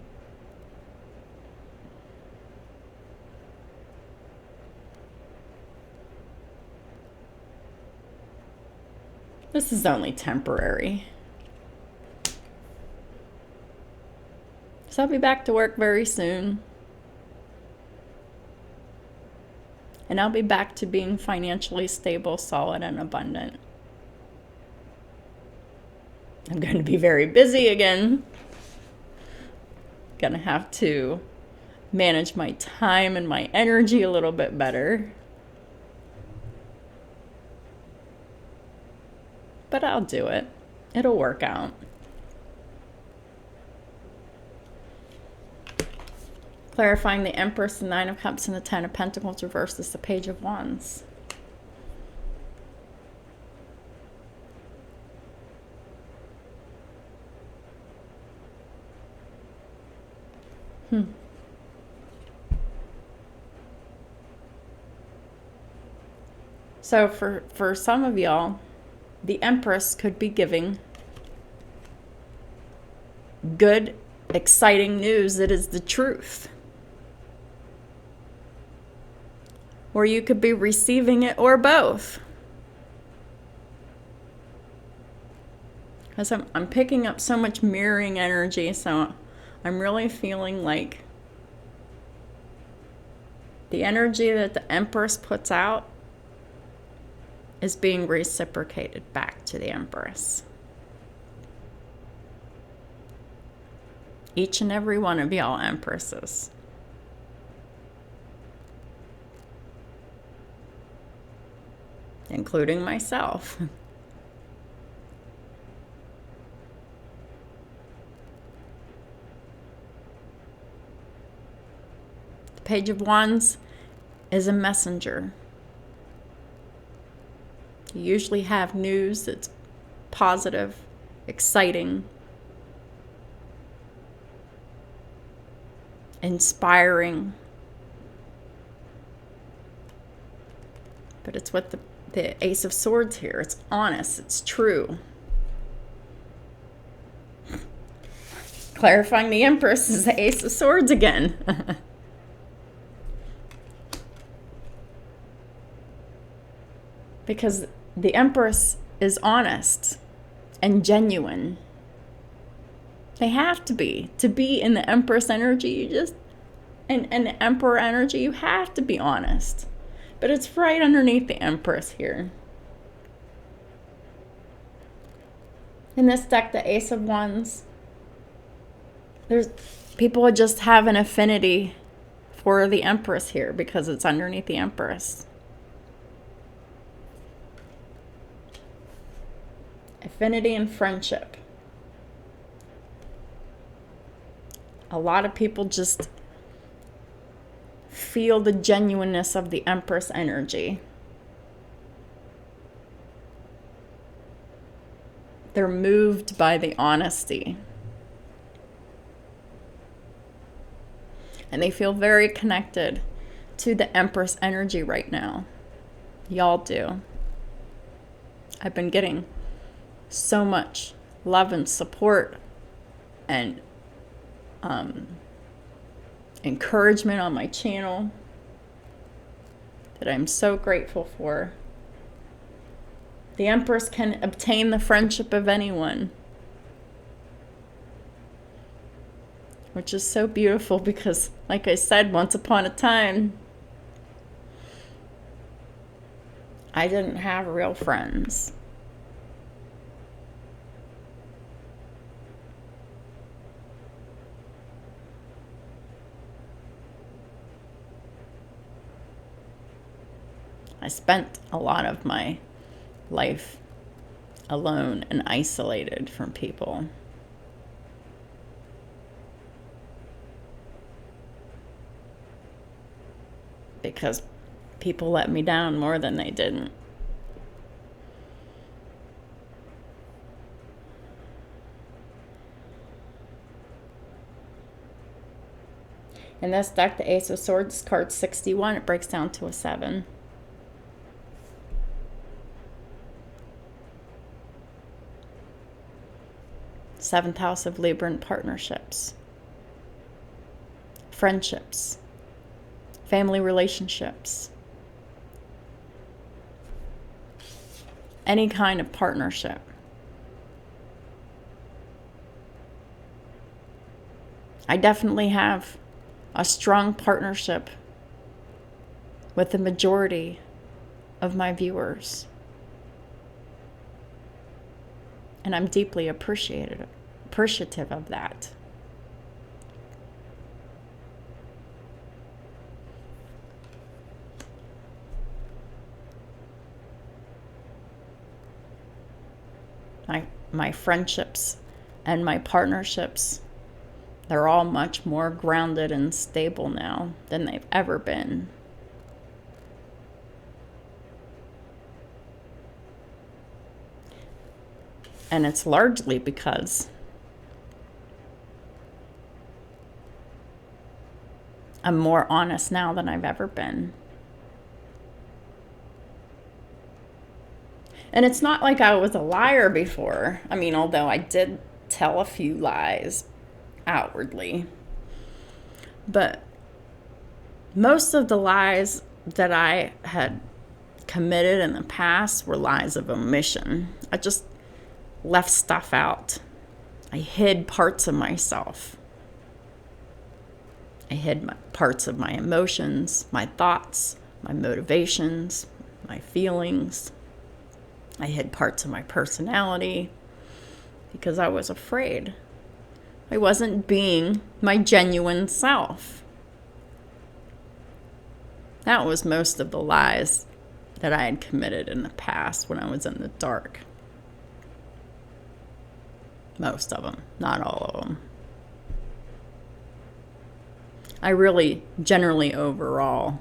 This is only temporary. So I'll be back to work very soon. And I'll be back to being financially stable, solid, and abundant. I'm going to be very busy again. Going to have to manage my time and my energy a little bit better. But I'll do it. It'll work out. Clarifying the Empress, the Nine of Cups, and the Ten of Pentacles reversed is the Page of Wands. So for some of y'all, the Empress could be giving good, exciting news that is the truth. Or you could be receiving it, or both. Because I'm picking up so much mirroring energy, so I'm really feeling like the energy that the Empress puts out is being reciprocated back to the Empress. Each and every one of y'all Empresses. Including myself. The Page of Wands is a messenger. You usually have news that's positive, exciting, inspiring. But it's what the Ace of Swords here. It's honest. It's true. Clarifying the Empress is the Ace of Swords again. Because the Empress is honest and genuine. They have to be. To be in the Empress energy, you just, and the Emperor energy, you have to be honest. But it's right underneath the Empress here. In this deck, the Ace of Wands, there's people just have an affinity for the Empress here because it's underneath the Empress. Affinity and friendship. A lot of people just feel the genuineness of the Empress energy. They're moved by the honesty. And they feel very connected to the Empress energy right now. Y'all do. I've been getting so much love and support and encouragement on my channel that I'm so grateful for. The Empress can obtain the friendship of anyone, which is so beautiful because, like I said, once upon a time, I didn't have real friends. I spent a lot of my life alone and isolated from people. Because people let me down more than they didn't. In this deck, the Ace of Swords, card 61, it breaks down to a 7. Seventh house of Libra and partnerships, friendships, family relationships, any kind of partnership. I definitely have a strong partnership with the majority of my viewers. And I'm deeply appreciative of that. My friendships and my partnerships, they're all much more grounded and stable now than they've ever been. And it's largely because I'm more honest now than I've ever been. And it's not like I was a liar before. I mean, although I did tell a few lies outwardly. But most of the lies that I had committed in the past were lies of omission. I just left stuff out. I hid parts of myself. I hid parts of my emotions, my thoughts, my motivations, my feelings. I hid parts of my personality because I was afraid. I wasn't being my genuine self. That was most of the lies that I had committed in the past when I was in the dark. Most of them, not all of them. I really, generally overall,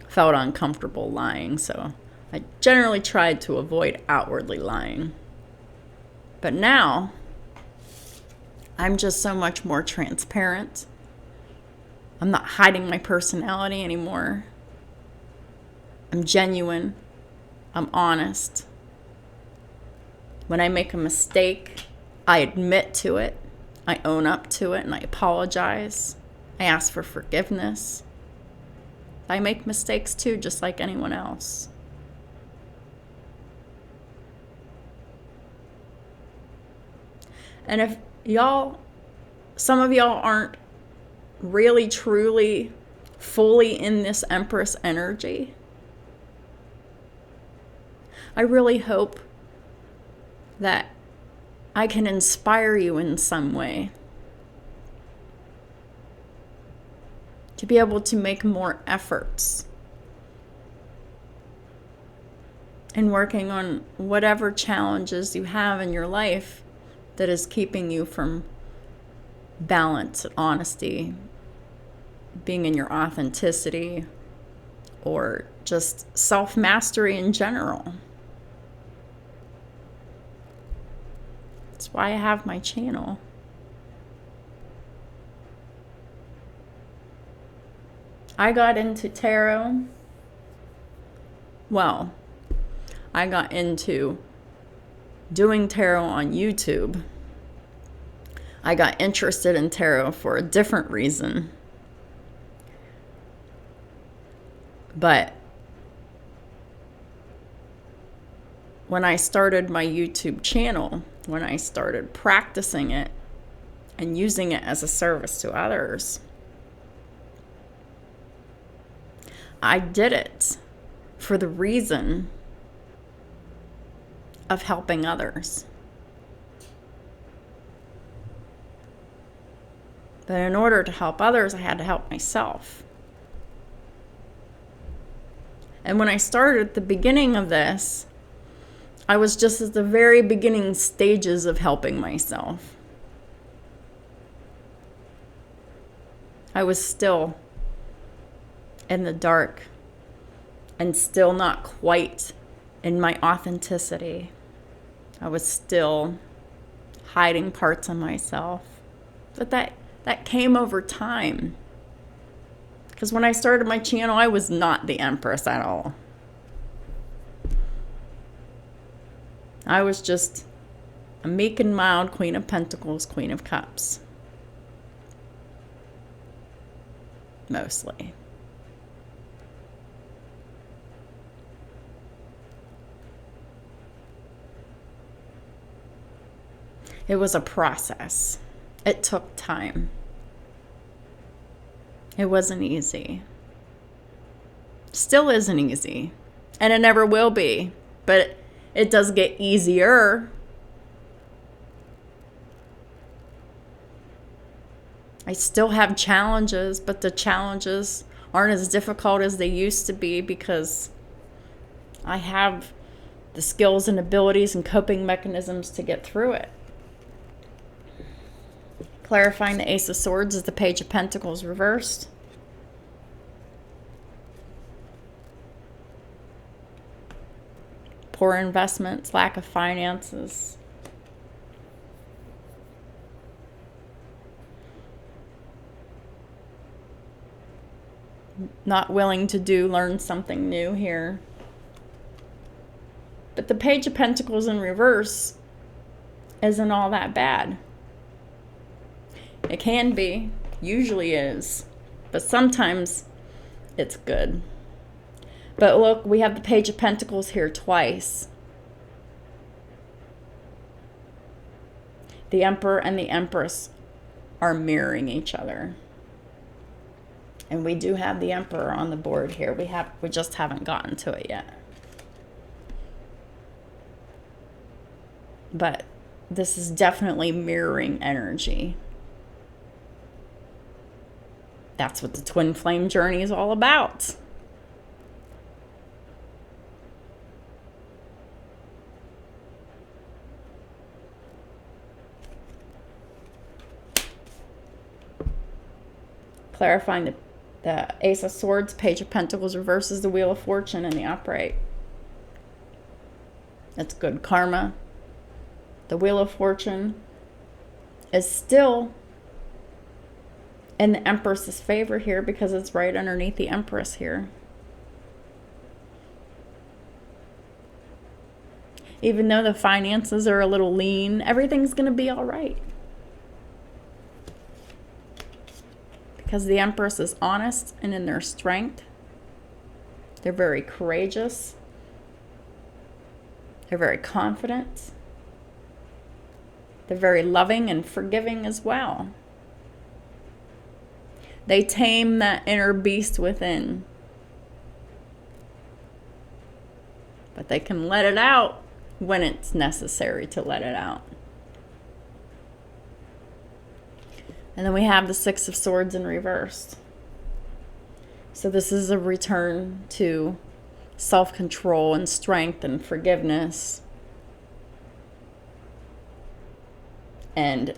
felt uncomfortable lying, so I generally tried to avoid outwardly lying. But now, I'm just so much more transparent. I'm not hiding my personality anymore. I'm genuine. I'm honest. When I make a mistake, I admit to it. I own up to it and I apologize. I ask for forgiveness. I make mistakes too, just like anyone else. And if some of y'all aren't really, truly, fully in this Empress energy, I really hope that I can inspire you in some way to be able to make more efforts in working on whatever challenges you have in your life that is keeping you from balance, honesty, being in your authenticity, or just self-mastery in general. That's why I have my channel. I got into tarot. Well, I got into doing tarot on YouTube. I got interested in tarot for a different reason. But when I started my YouTube channel, when I started practicing it and using it as a service to others, I did it for the reason of helping others. But in order to help others, I had to help myself. And when I started at the beginning of this, I was just at the very beginning stages of helping myself. I was still in the dark and still not quite in my authenticity. I was still hiding parts of myself. But that came over time. Because when I started my channel, I was not the Empress at all. I was just a meek and mild Queen of Pentacles, Queen of Cups. Mostly. It was a process. It took time. It wasn't easy. Still isn't easy. And it never will be. But it does get easier. I still have challenges, but the challenges aren't as difficult as they used to be because I have the skills and abilities and coping mechanisms to get through it. Clarifying the Ace of Swords is the Page of Pentacles reversed. Poor investments, lack of finances. Not willing to learn something new here. But But the Page of Pentacles in reverse isn't all that bad. It can be, usually is, but sometimes it's good. But look, we have the Page of Pentacles here twice. The Emperor and the Empress are mirroring each other. And we do have the Emperor on the board here. We just haven't gotten to it yet. But this is definitely mirroring energy. That's what the twin flame journey is all about. Clarifying the Ace of Swords, Page of Pentacles reverses the Wheel of Fortune in the upright. That's good karma. The Wheel of Fortune is still in the Empress's favor here because it's right underneath the Empress here. Even though the finances are a little lean, everything's going to be all right. Because the Empress is honest and in their strength. They're very courageous. They're very confident. They're very loving and forgiving as well. They tame that inner beast within. But they can let it out when it's necessary to let it out. And then we have the Six of Swords in reverse. So this is a return to self-control and strength and forgiveness. And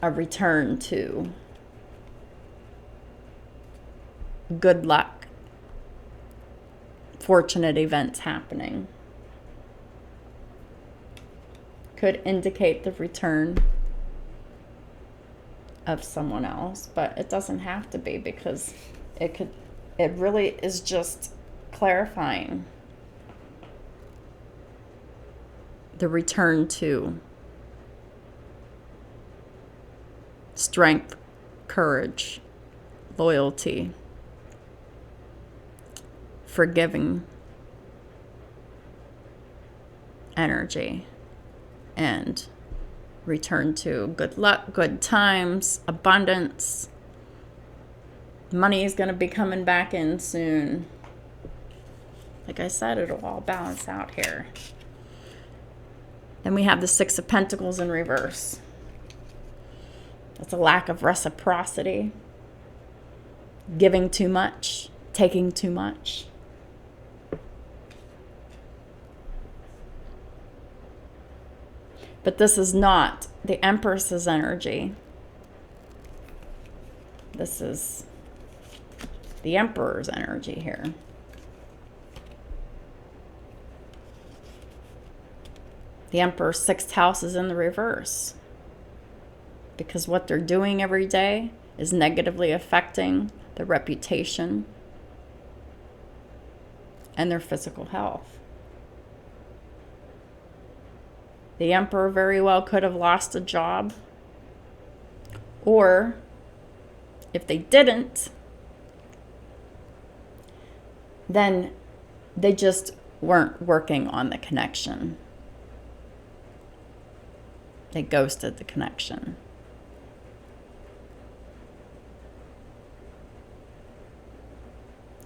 a return to good luck, fortunate events happening. Could indicate the return of someone else, but it doesn't have to be, because it really is just clarifying the return to strength, courage, loyalty, forgiving energy, and return to good luck, good times, abundance. Money is going to be coming back in soon. Like I said, it'll all balance out here. Then we have the Six of Pentacles in reverse. That's a lack of reciprocity. Giving too much, taking too much. But this is not the Empress's energy. This is the Emperor's energy here. The Emperor's sixth house is in the reverse, because what they're doing every day is negatively affecting their reputation and their physical health. The Emperor very well could have lost a job, or if they didn't, then they just weren't working on the connection. They ghosted the connection.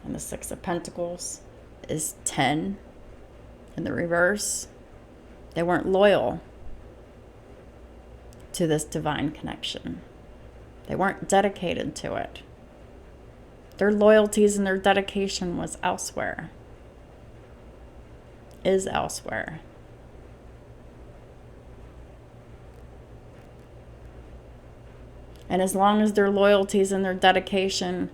And the Six of Pentacles is 10 in the reverse. They weren't loyal to this divine connection. They weren't dedicated to it. Their loyalties and their dedication was elsewhere. Is elsewhere. And as long as their loyalties and their dedication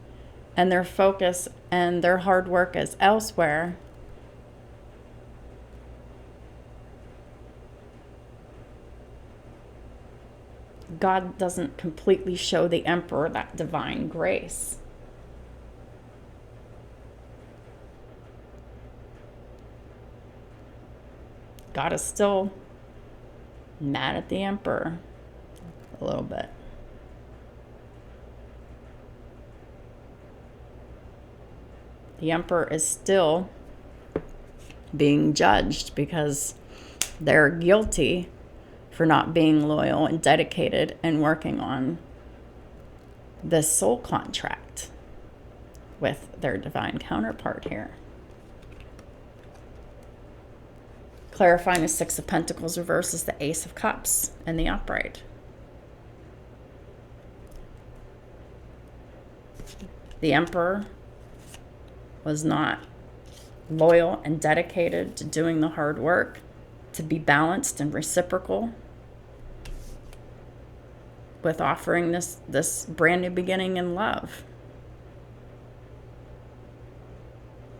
and their focus and their hard work is elsewhere, God doesn't completely show the Emperor that divine grace. God is still mad at the Emperor a little bit. The Emperor is still being judged because they're guilty for not being loyal and dedicated and working on this soul contract with their divine counterpart here. Clarifying the Six of Pentacles reverse is the Ace of Cups and the upright. The Emperor was not loyal and dedicated to doing the hard work, to be balanced and reciprocal with offering this brand new beginning in love.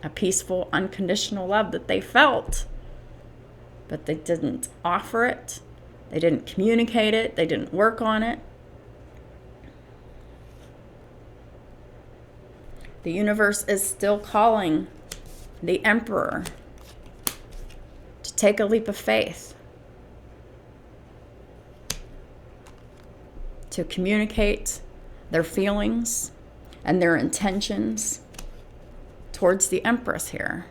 A peaceful, unconditional love that they felt, but they didn't offer it. They didn't communicate it. They didn't work on it. The universe is still calling the Emperor to take a leap of faith, to communicate their feelings and their intentions towards the Empress here,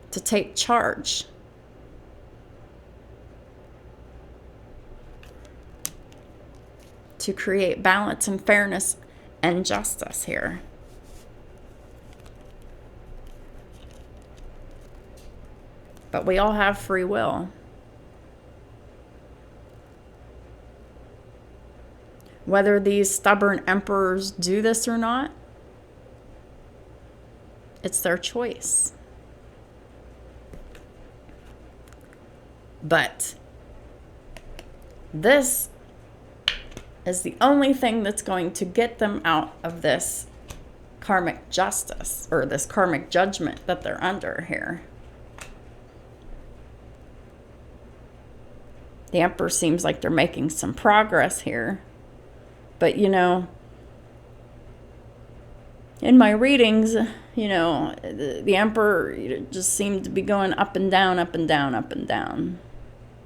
to take charge. To create balance and fairness and justice here. But we all have free will. Whether these stubborn emperors do this or not, it's their choice. But this is the only thing that's going to get them out of this karmic justice, or this karmic judgment that they're under here. The Emperor seems like they're making some progress here. But, you know, in my readings, you know, the Emperor just seemed to be going up and down, up and down, up and down.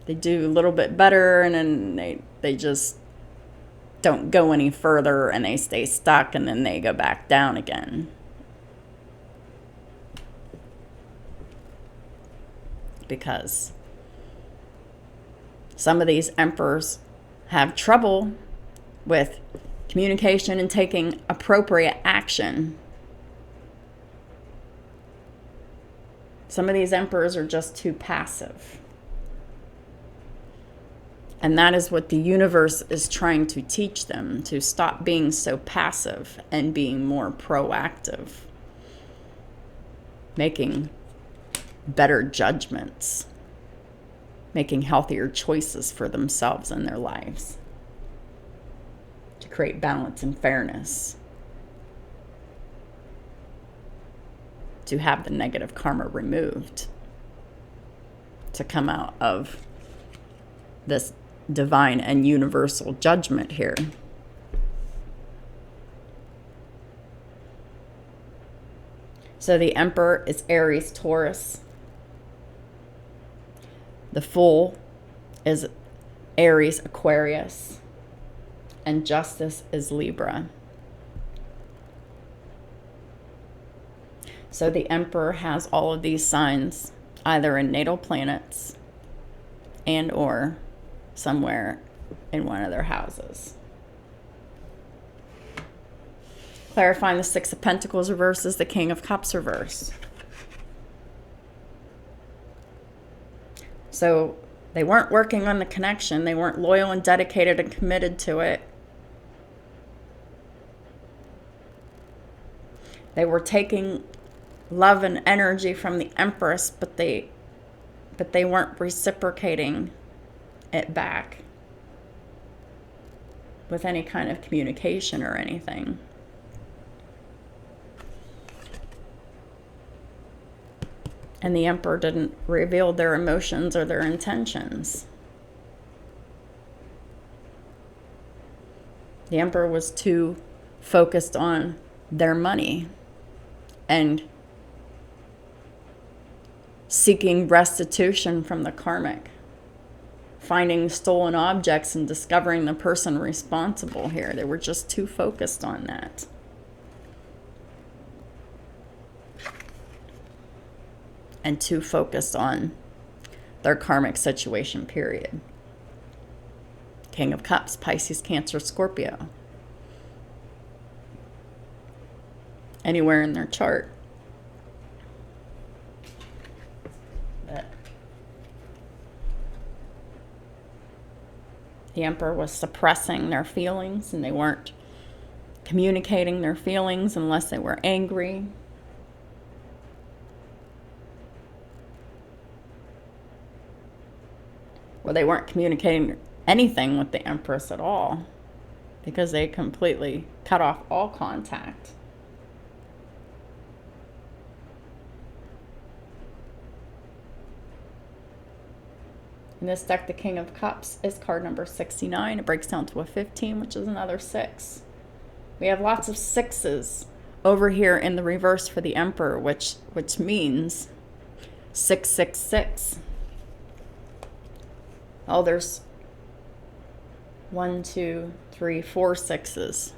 They do a little bit better, and then they just don't go any further, and they stay stuck, and then they go back down again. Because some of these emperors have trouble with communication and taking appropriate action. Some of these emperors are just too passive. And that is what the universe is trying to teach them, to stop being so passive and being more proactive, making better judgments, making healthier choices for themselves and their lives, to create balance and fairness, to have the negative karma removed, to come out of this divine and universal judgment here. So the Emperor is Aries, Taurus. The Fool is Aries, Aquarius. And Justice is Libra. So the Emperor has all of these signs either in natal planets and or somewhere in one of their houses. Clarifying the Six of Pentacles reverse is the King of Cups reverse. So they weren't working on the connection. They weren't loyal and dedicated and committed to it. They were taking love and energy from the Empress, but they weren't reciprocating it back with any kind of communication or anything. And the Emperor didn't reveal their emotions or their intentions. The Emperor was too focused on their money and seeking restitution from the karmic finding stolen objects and discovering the person responsible here. They were just too focused on that. And too focused on their karmic situation, period. King of Cups, Pisces, Cancer, Scorpio. Anywhere in their chart. The Emperor was suppressing their feelings, and they weren't communicating their feelings unless they were angry. Or they weren't communicating anything with the Empress at all, because they completely cut off all contact. In this deck, the King of Cups is card number 69. It breaks down to a 15, which is another 6. We have lots of 6s over here in the reverse for the Emperor, which means 666. Oh, there's 1, 2, 3, 4 6s.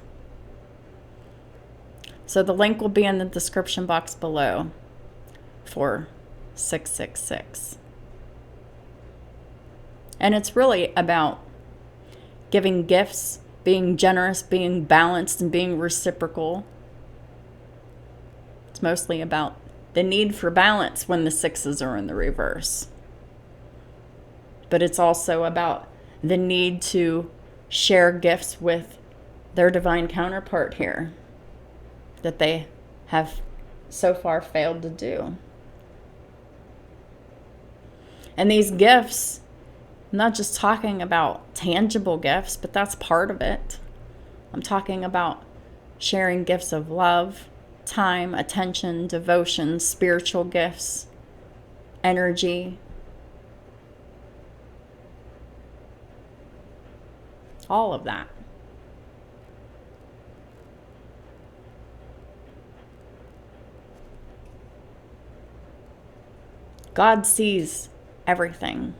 So the link will be in the description box below for 666. And it's really about giving gifts, being generous, being balanced, and being reciprocal. It's mostly about the need for balance when the 6s are in the reverse. But it's also about the need to share gifts with their divine counterpart here that they have so far failed to do. And these gifts, I'm not just talking about tangible gifts, but that's part of it. I'm talking about sharing gifts of love, time, attention, devotion, spiritual gifts, energy. All of that. God sees everything.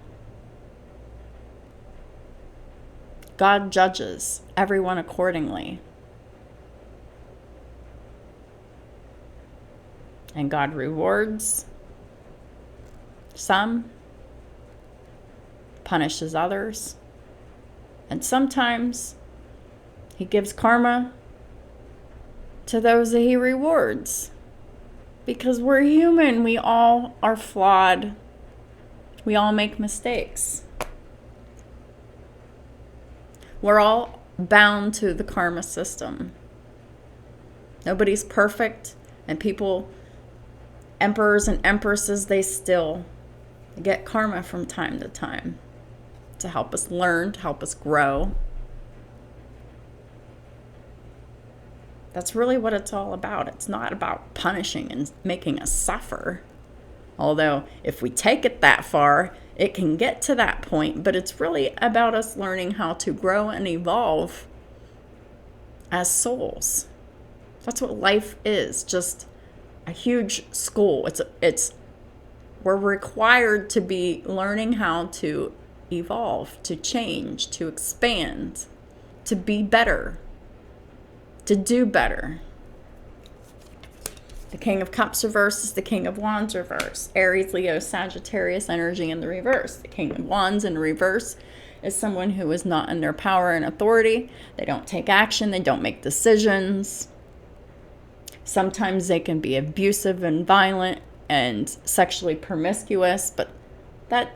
God judges everyone accordingly. And God rewards some, punishes others, and sometimes he gives karma to those that he rewards. Because we're human, we all are flawed. We all make mistakes. We're all bound to the karma system. Nobody's perfect, and people, emperors and empresses, they still get karma from time to time to help us learn, to help us grow. That's really what it's all about. It's not about punishing and making us suffer. Although, if we take it that far, it can get to that point, but it's really about us learning how to grow and evolve as souls. That's what life is, just a huge school. We're required to be learning how to evolve, to change, to expand, to be better, to do better. The King of Cups reverse is the King of Wands reverse. Aries, Leo, Sagittarius energy in the reverse. The King of Wands in reverse is someone who is not in their power and authority. They don't take action. They don't make decisions. Sometimes they can be abusive and violent and sexually promiscuous, but that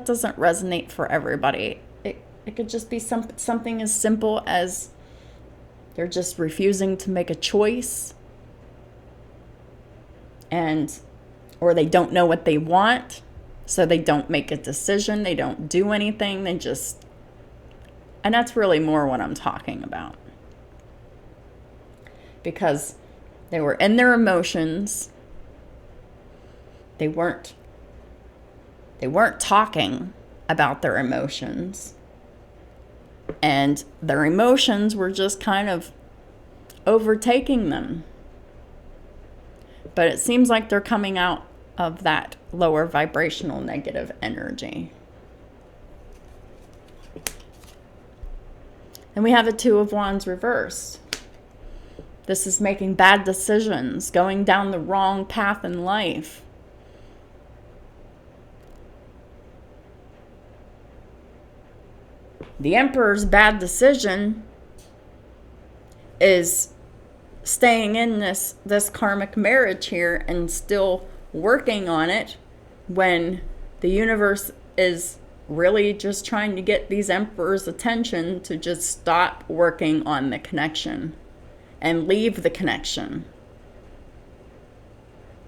doesn't resonate for everybody. It could just be something as simple as they're just refusing to make a choice, or they don't know what they want, so they don't make a decision, they don't do anything, and that's really more what I'm talking about. Because they were in their emotions, they weren't talking about their emotions, and their emotions were just kind of overtaking them. But it seems like they're coming out of that lower vibrational negative energy. And we have the Two of Wands reversed. This is making bad decisions, going down the wrong path in life. The Emperor's bad decision is staying in this karmic marriage here and still working on it when the universe is really just trying to get these Emperor's attention to just stop working on the connection and leave the connection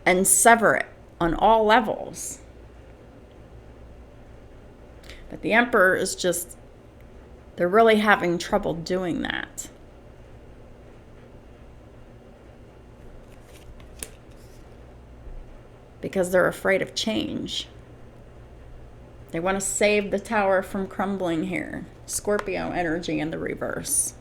and sever it on all levels. But the Emperor is just, they're really having trouble doing that. Because they're afraid of change. They want to save the tower from crumbling here. Scorpio energy in the reverse.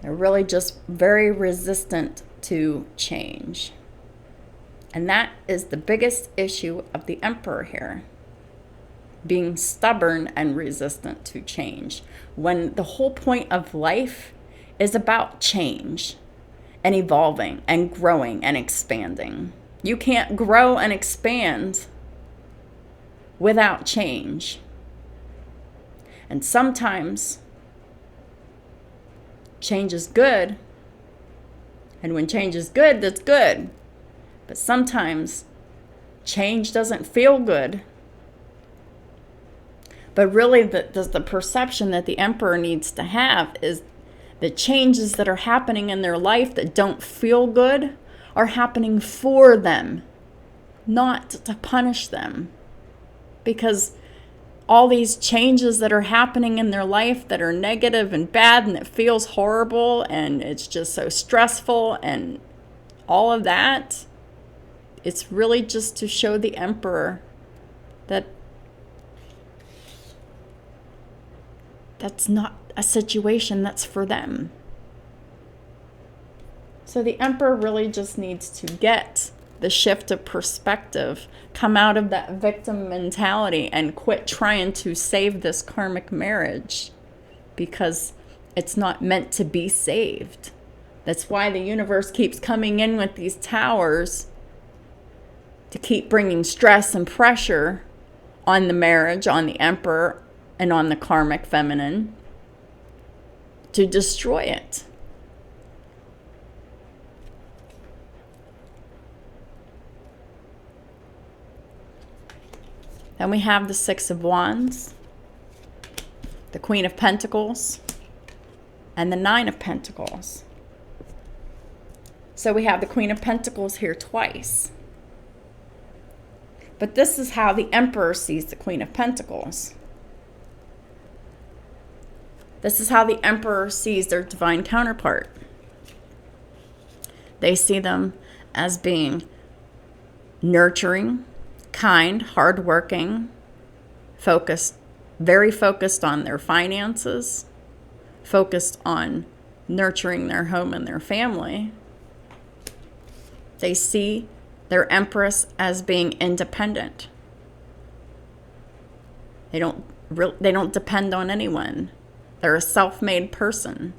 They're really just very resistant to change. And that is the biggest issue of the Emperor here. Being stubborn and resistant to change. When the whole point of life is about change and evolving and growing and expanding. You can't grow and expand without change. And sometimes change is good. And when change is good, that's good. But sometimes change doesn't feel good. But really, the perception that the Emperor needs to have is the changes that are happening in their life that don't feel good are happening for them, not to punish them. Because all these changes that are happening in their life that are negative and bad and it feels horrible and it's just so stressful and all of that, it's really just to show the Emperor that that's not a situation that's for them. So the Emperor really just needs to get the shift of perspective, come out of that victim mentality and quit trying to save this karmic marriage because it's not meant to be saved. That's why the universe keeps coming in with these towers to keep bringing stress and pressure on the marriage, on the Emperor, and on the karmic feminine to destroy it. Then we have the Six of Wands, the Queen of Pentacles, and the Nine of Pentacles. So we have the Queen of Pentacles here twice. But this is how the Emperor sees the Queen of Pentacles. This is how the Emperor sees their divine counterpart. They see them as being nurturing, kind, hardworking, focused, very focused on their finances, focused on nurturing their home and their family. They see their Empress as being independent. They don't depend on anyone. They're a self-made person.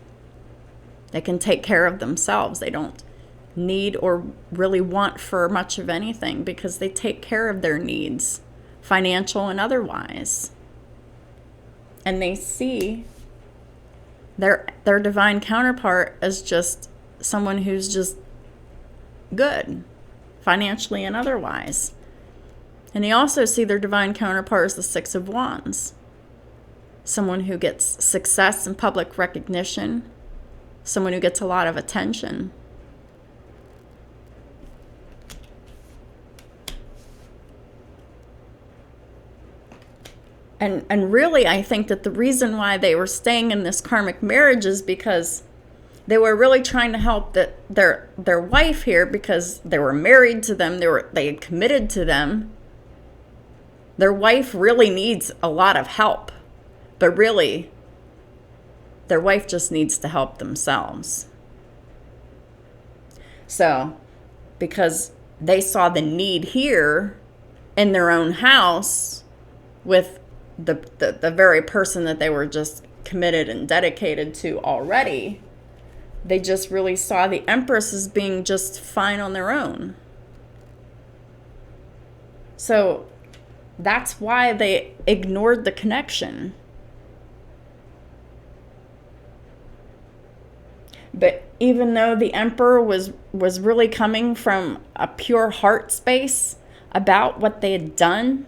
They can take care of themselves. They don't need or really want for much of anything because they take care of their needs, financial and otherwise. And they see their divine counterpart as just someone who's just good, financially and otherwise. And they also see their divine counterpart as the Six of Wands. Someone who gets success and public recognition. Someone who gets a lot of attention. And really, I think that the reason why they were staying in this karmic marriage is because they were really trying to help their wife here because they were married to them. They had committed to them. Their wife really needs a lot of help. But really, their wife just needs to help themselves. So, because they saw the need here in their own house with the very person that they were just committed and dedicated to already. They just really saw the Empress as being just fine on their own. So that's why they ignored the connection. But even though the Emperor was really coming from a pure heart space about what they had done,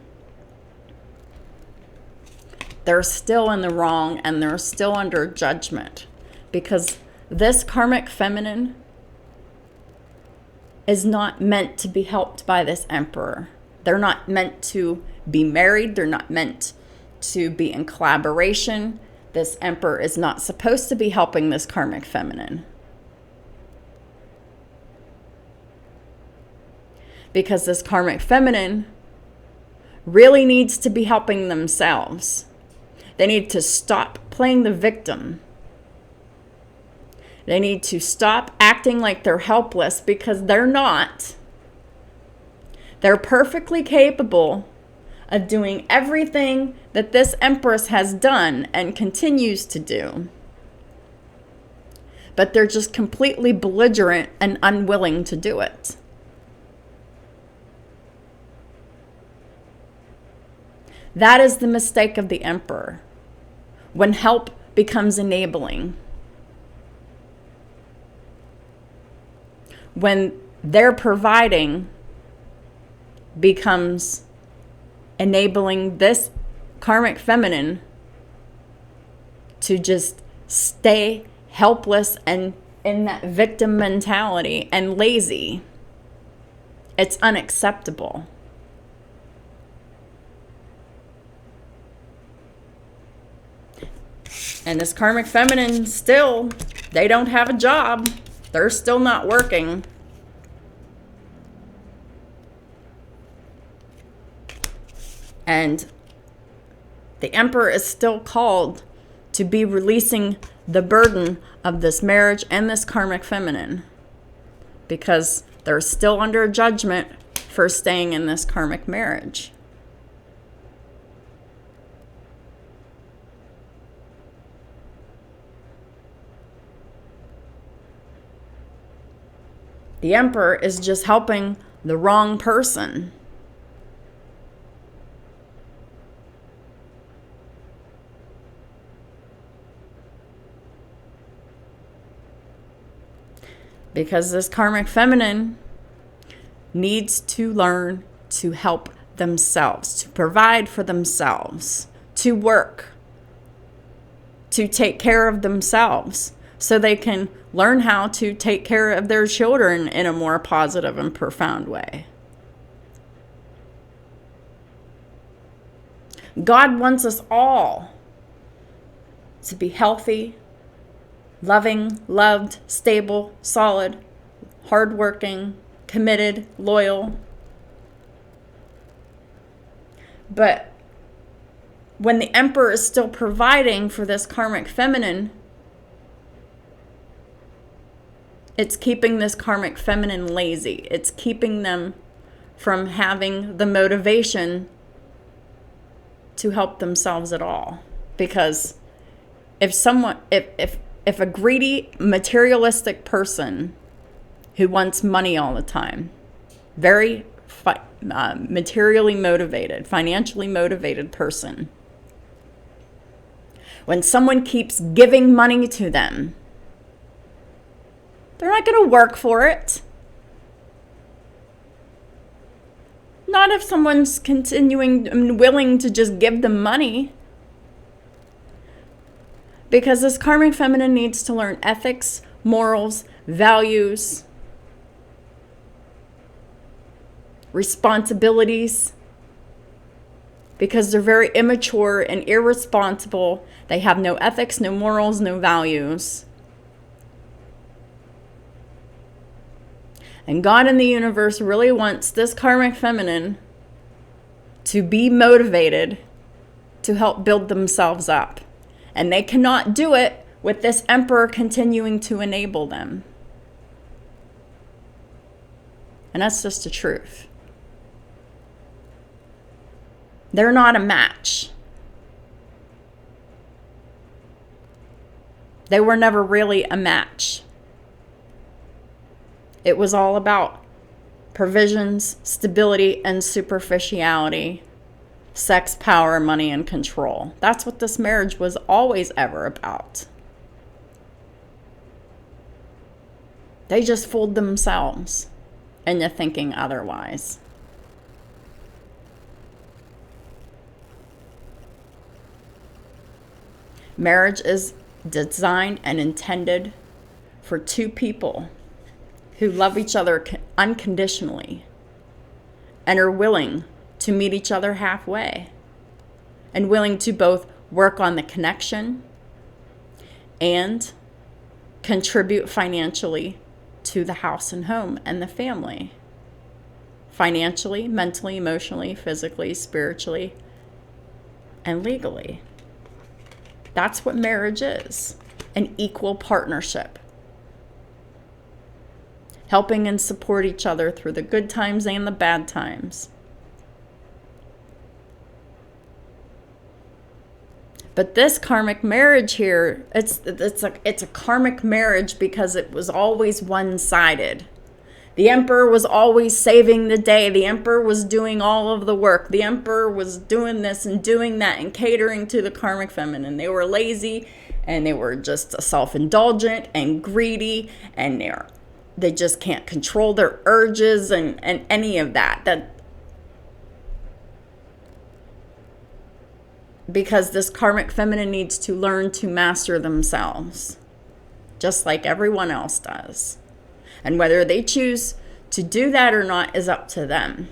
they're still in the wrong and they're still under judgment, because this karmic feminine is not meant to be helped by this Emperor. They're not meant to be married. They're not meant to be in collaboration. This Emperor is not supposed to be helping this karmic feminine. Because this karmic feminine really needs to be helping themselves. They need to stop playing the victim. They need to stop acting like they're helpless, because they're not. They're perfectly capable of doing everything that this Empress has done and continues to do. But they're just completely belligerent and unwilling to do it. That is the mistake of the Emperor, when help becomes enabling. When their providing becomes enabling this karmic feminine to just stay helpless and in that victim mentality and lazy. It's unacceptable. And this karmic feminine still, they don't have a job. They're still not working. And the Emperor is still called to be releasing the burden of this marriage and this karmic feminine, because they're still under judgment for staying in this karmic marriage. The Emperor is just helping the wrong person. Because this karmic feminine needs to learn to help themselves, to provide for themselves, to work, to take care of themselves, so they can learn how to take care of their children in a more positive and profound way. God wants us all to be healthy, loving, loved, stable, solid, hardworking, committed, loyal. But when the Emperor is still providing for this karmic feminine, it's keeping this karmic feminine lazy. It's keeping them from having the motivation to help themselves at all. Because if a greedy, materialistic person who wants money all the time, very materially motivated, financially motivated person, when someone keeps giving money to them, they're not going to work for it. Not if someone's continuing and willing to just give them money. Because this karmic feminine needs to learn ethics, morals, values, responsibilities. Because they're very immature and irresponsible. They have no ethics, no morals, no values. And God in the universe really wants this karmic feminine to be motivated to help build themselves up. And they cannot do it with this Emperor continuing to enable them. And that's just the truth. They're not a match. They were never really a match. It was all about provisions, stability, and superficiality, sex, power, money, and control. That's what this marriage was always ever about. They just fooled themselves into thinking otherwise. Marriage is designed and intended for two people who love each other unconditionally and are willing to meet each other halfway and willing to both work on the connection and contribute financially to the house and home and the family. Financially, mentally, emotionally, physically, spiritually, and legally. That's what marriage is, an equal partnership. Helping and support each other through the good times and the bad times. But this karmic marriage here, it's a karmic marriage because it was always one-sided. The emperor was always saving the day. The emperor was doing all of the work. The emperor was doing this and doing that and catering to the karmic feminine. They were lazy and they were just self-indulgent and greedy, and they just can't control their urges and any of that. Because this karmic feminine needs to learn to master themselves, just like everyone else does. And whether they choose to do that or not is up to them.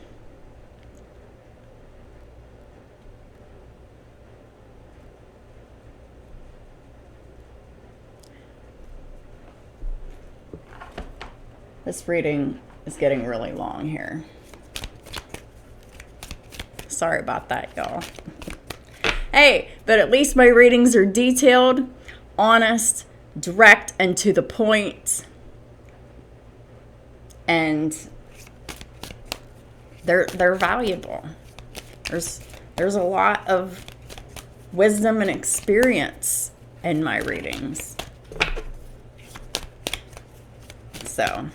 This reading is getting really long here. Sorry about that, y'all. Hey, but at least my readings are detailed, honest, direct, and to the point. And they're valuable. There's a lot of wisdom and experience in my readings. So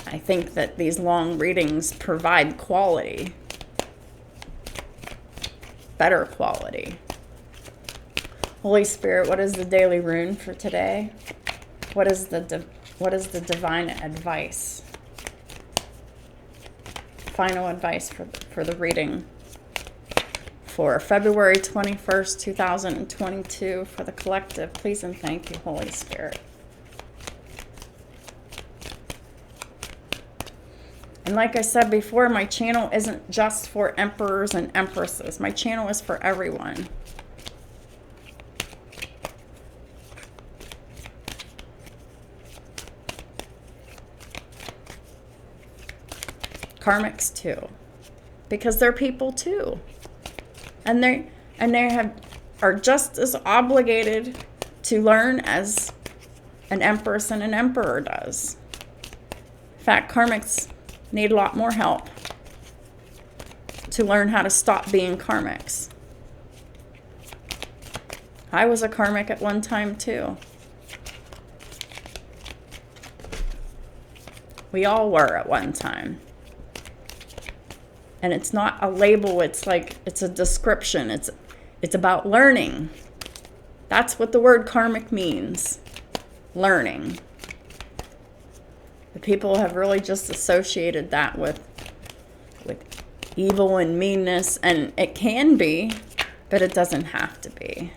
I think that these long readings provide quality, better quality. Holy Spirit, what is the daily rune for today? What is the divine advice? Final advice for the reading for February 21st, 2022 for the collective. Please and thank you, Holy Spirit. And like I said before, my channel isn't just for emperors and empresses. My channel is for everyone. Karmics too, because they're people too, and they are just as obligated to learn as an empress and an emperor does. In fact, karmics need a lot more help to learn how to stop being karmics. I was a karmic at one time too. We all were at one time. And it's not a label, it's a description. It's about learning. That's what the word karmic means. Learning. The people have really just associated that with evil and meanness, and it can be, but it doesn't have to be.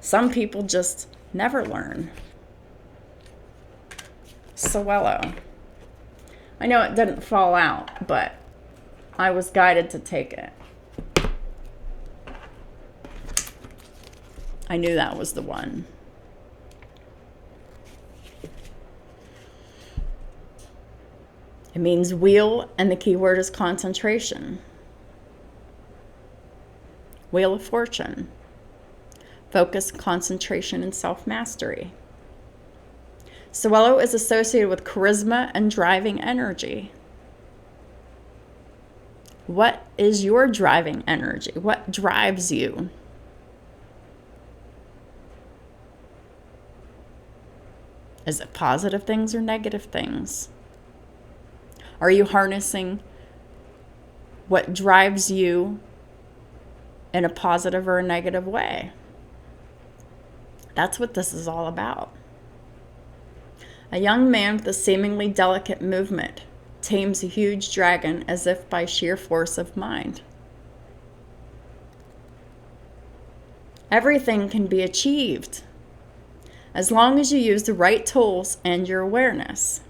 Some people just never learn. Soello. I know it didn't fall out, but I was guided to take it. I knew that was the one. It means wheel, and the key word is concentration. Wheel of Fortune. Focus, concentration, and self-mastery. Soello is associated with charisma and driving energy. What is your driving energy? What drives you? Is it positive things or negative things? Are you harnessing what drives you in a positive or a negative way? That's what this is all about. A young man with a seemingly delicate movement tames a huge dragon as if by sheer force of mind. Everything can be achieved as long as you use the right tools and your awareness.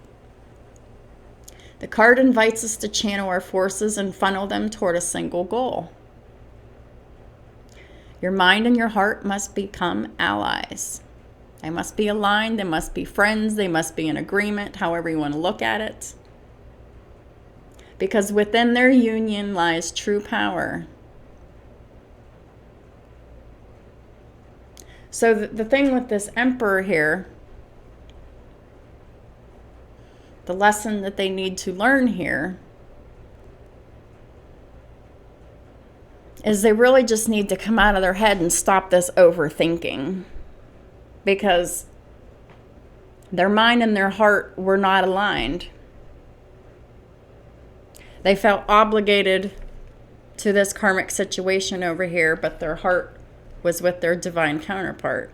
The card invites us to channel our forces and funnel them toward a single goal. Your mind and your heart must become allies. They must be aligned, they must be friends, they must be in agreement, however you want to look at it. Because within their union lies true power. So the thing with this Emperor here, the lesson that they need to learn here, is they really just need to come out of their head and stop this overthinking. Because their mind and their heart were not aligned. They felt obligated to this karmic situation over here, but their heart was with their divine counterpart.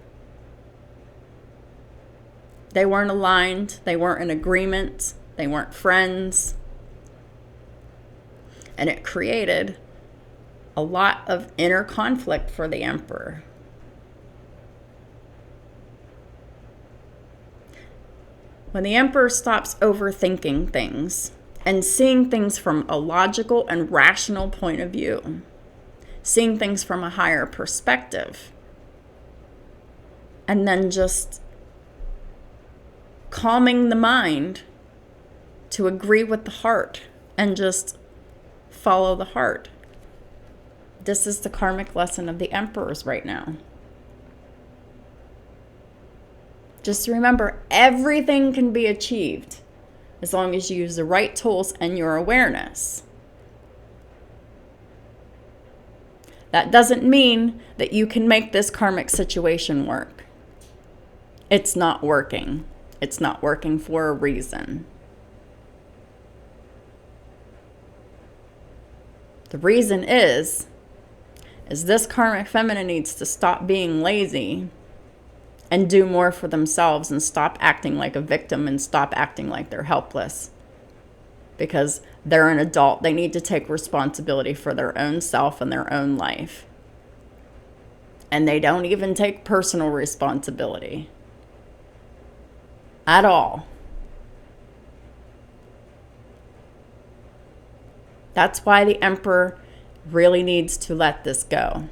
They weren't aligned. They weren't in agreement. They weren't friends. And it created a lot of inner conflict for the Emperor. When the Emperor stops overthinking things and seeing things from a logical and rational point of view, seeing things from a higher perspective, and then just calming the mind to agree with the heart and just follow the heart. This is the karmic lesson of the Emperors right now. Just remember, everything can be achieved as long as you use the right tools and your awareness. That doesn't mean that you can make this karmic situation work. It's not working. It's not working for a reason. The reason is this karmic feminine needs to stop being lazy and do more for themselves and stop acting like a victim and stop acting like they're helpless. Because they're an adult. They need to take responsibility for their own self and their own life. And they don't even take personal responsibility at all. That's why the Emperor really needs to let this go.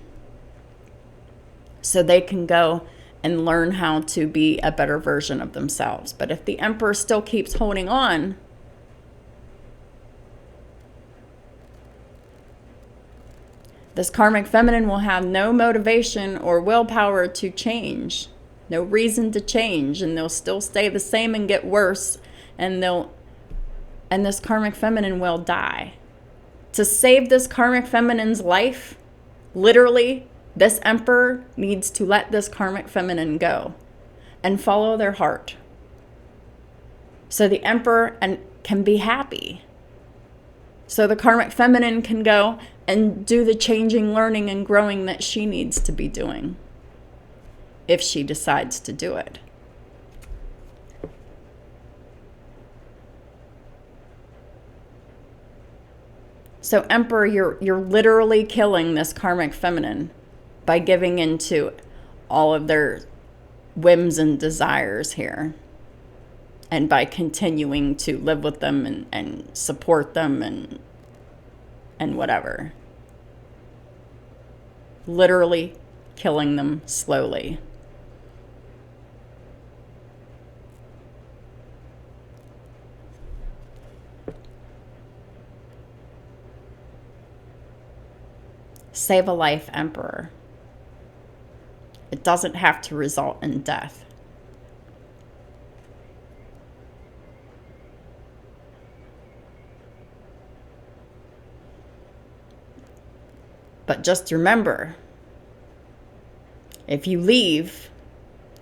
So they can go and learn how to be a better version of themselves. But if the Emperor still keeps holding on, this karmic feminine will have no motivation or willpower to change, no reason to change, and they'll still stay the same and get worse, and this karmic feminine will die. To save this karmic feminine's life, literally, this Emperor needs to let this karmic feminine go and follow their heart. So the Emperor can be happy. So the karmic feminine can go and do the changing, learning, and growing that she needs to be doing, if she decides to do it. So Emperor, you're literally killing this karmic feminine by giving into all of their whims and desires here. And by continuing to live with them and support them and whatever. Literally killing them slowly. Save a life, Emperor. It doesn't have to result in death. But just remember, if you leave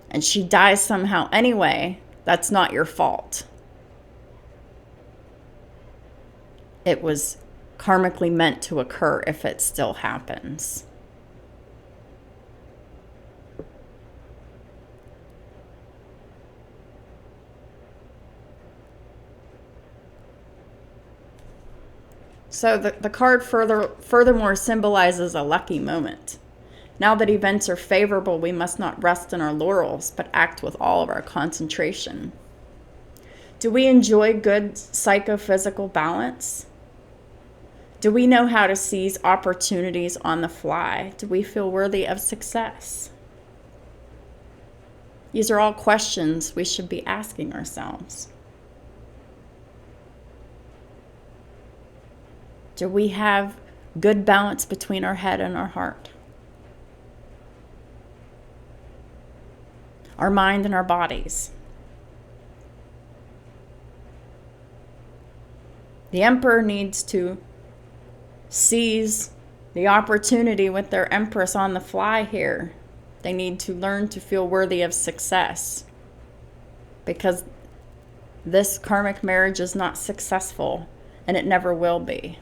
and she dies somehow anyway, that's not your fault. It was karmically meant to occur if it still happens. So the card furthermore symbolizes a lucky moment. Now that events are favorable, we must not rest in our laurels, but act with all of our concentration. Do we enjoy good psychophysical balance? Do we know how to seize opportunities on the fly? Do we feel worthy of success? These are all questions we should be asking ourselves. Do we have good balance between our head and our heart? Our mind and our bodies? The Emperor needs to seize the opportunity with their Empress on the fly here. They need to learn to feel worthy of success, because this karmic marriage is not successful, and it never will be.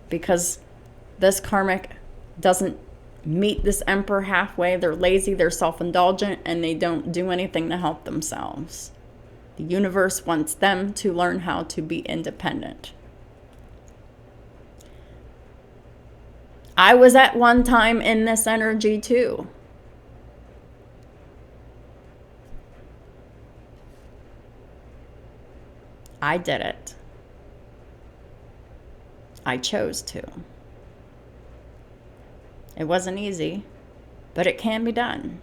Because this karmic doesn't meet this Emperor halfway. They're lazy, they're self-indulgent, and they don't do anything to help themselves. The universe wants them to learn how to be independent. I was at one time in this energy too. I did it. I chose to. It wasn't easy, but it can be done.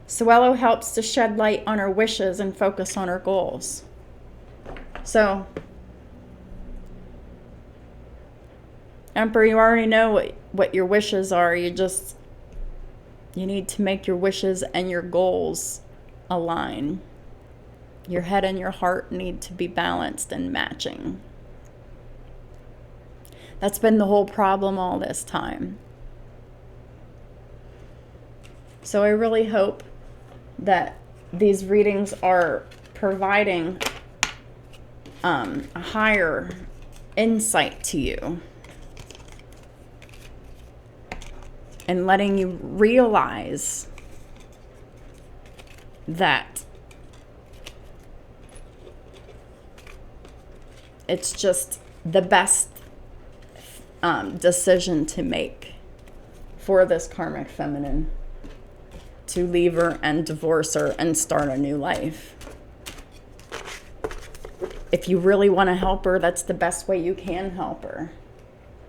Suelo helps to shed light on our wishes and focus on our goals. So, Emperor, you already know what your wishes are. You need to make your wishes and your goals align. Your head and your heart need to be balanced and matching. That's been the whole problem all this time. So I really hope that these readings are providing a higher insight to you and letting you realize that it's just the best decision to make for this karmic feminine, to leave her and divorce her and start a new life. If you really want to help her, that's the best way you can help her.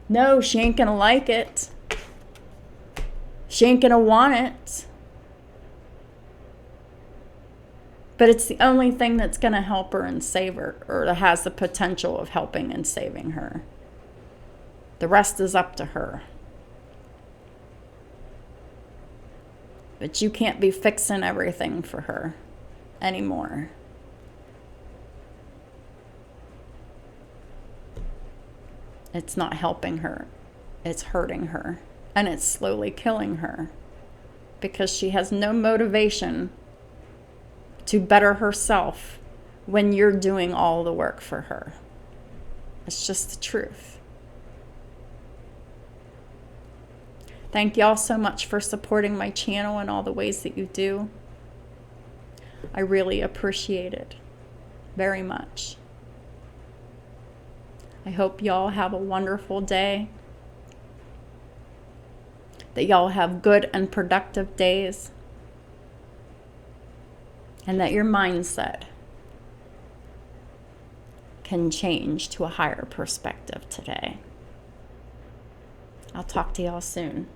No, she ain't gonna like it. She ain't gonna want it. But it's the only thing that's gonna help her and save her, or that has the potential of helping and saving her. The rest is up to her. But you can't be fixing everything for her anymore. It's not helping her. It's hurting her. And it's slowly killing her. Because she has no motivation to better herself when you're doing all the work for her. It's just the truth. Thank y'all so much for supporting my channel in all the ways that you do. I really appreciate it very much. I hope y'all have a wonderful day, that y'all have good and productive days, and that your mindset can change to a higher perspective today. I'll talk to y'all soon.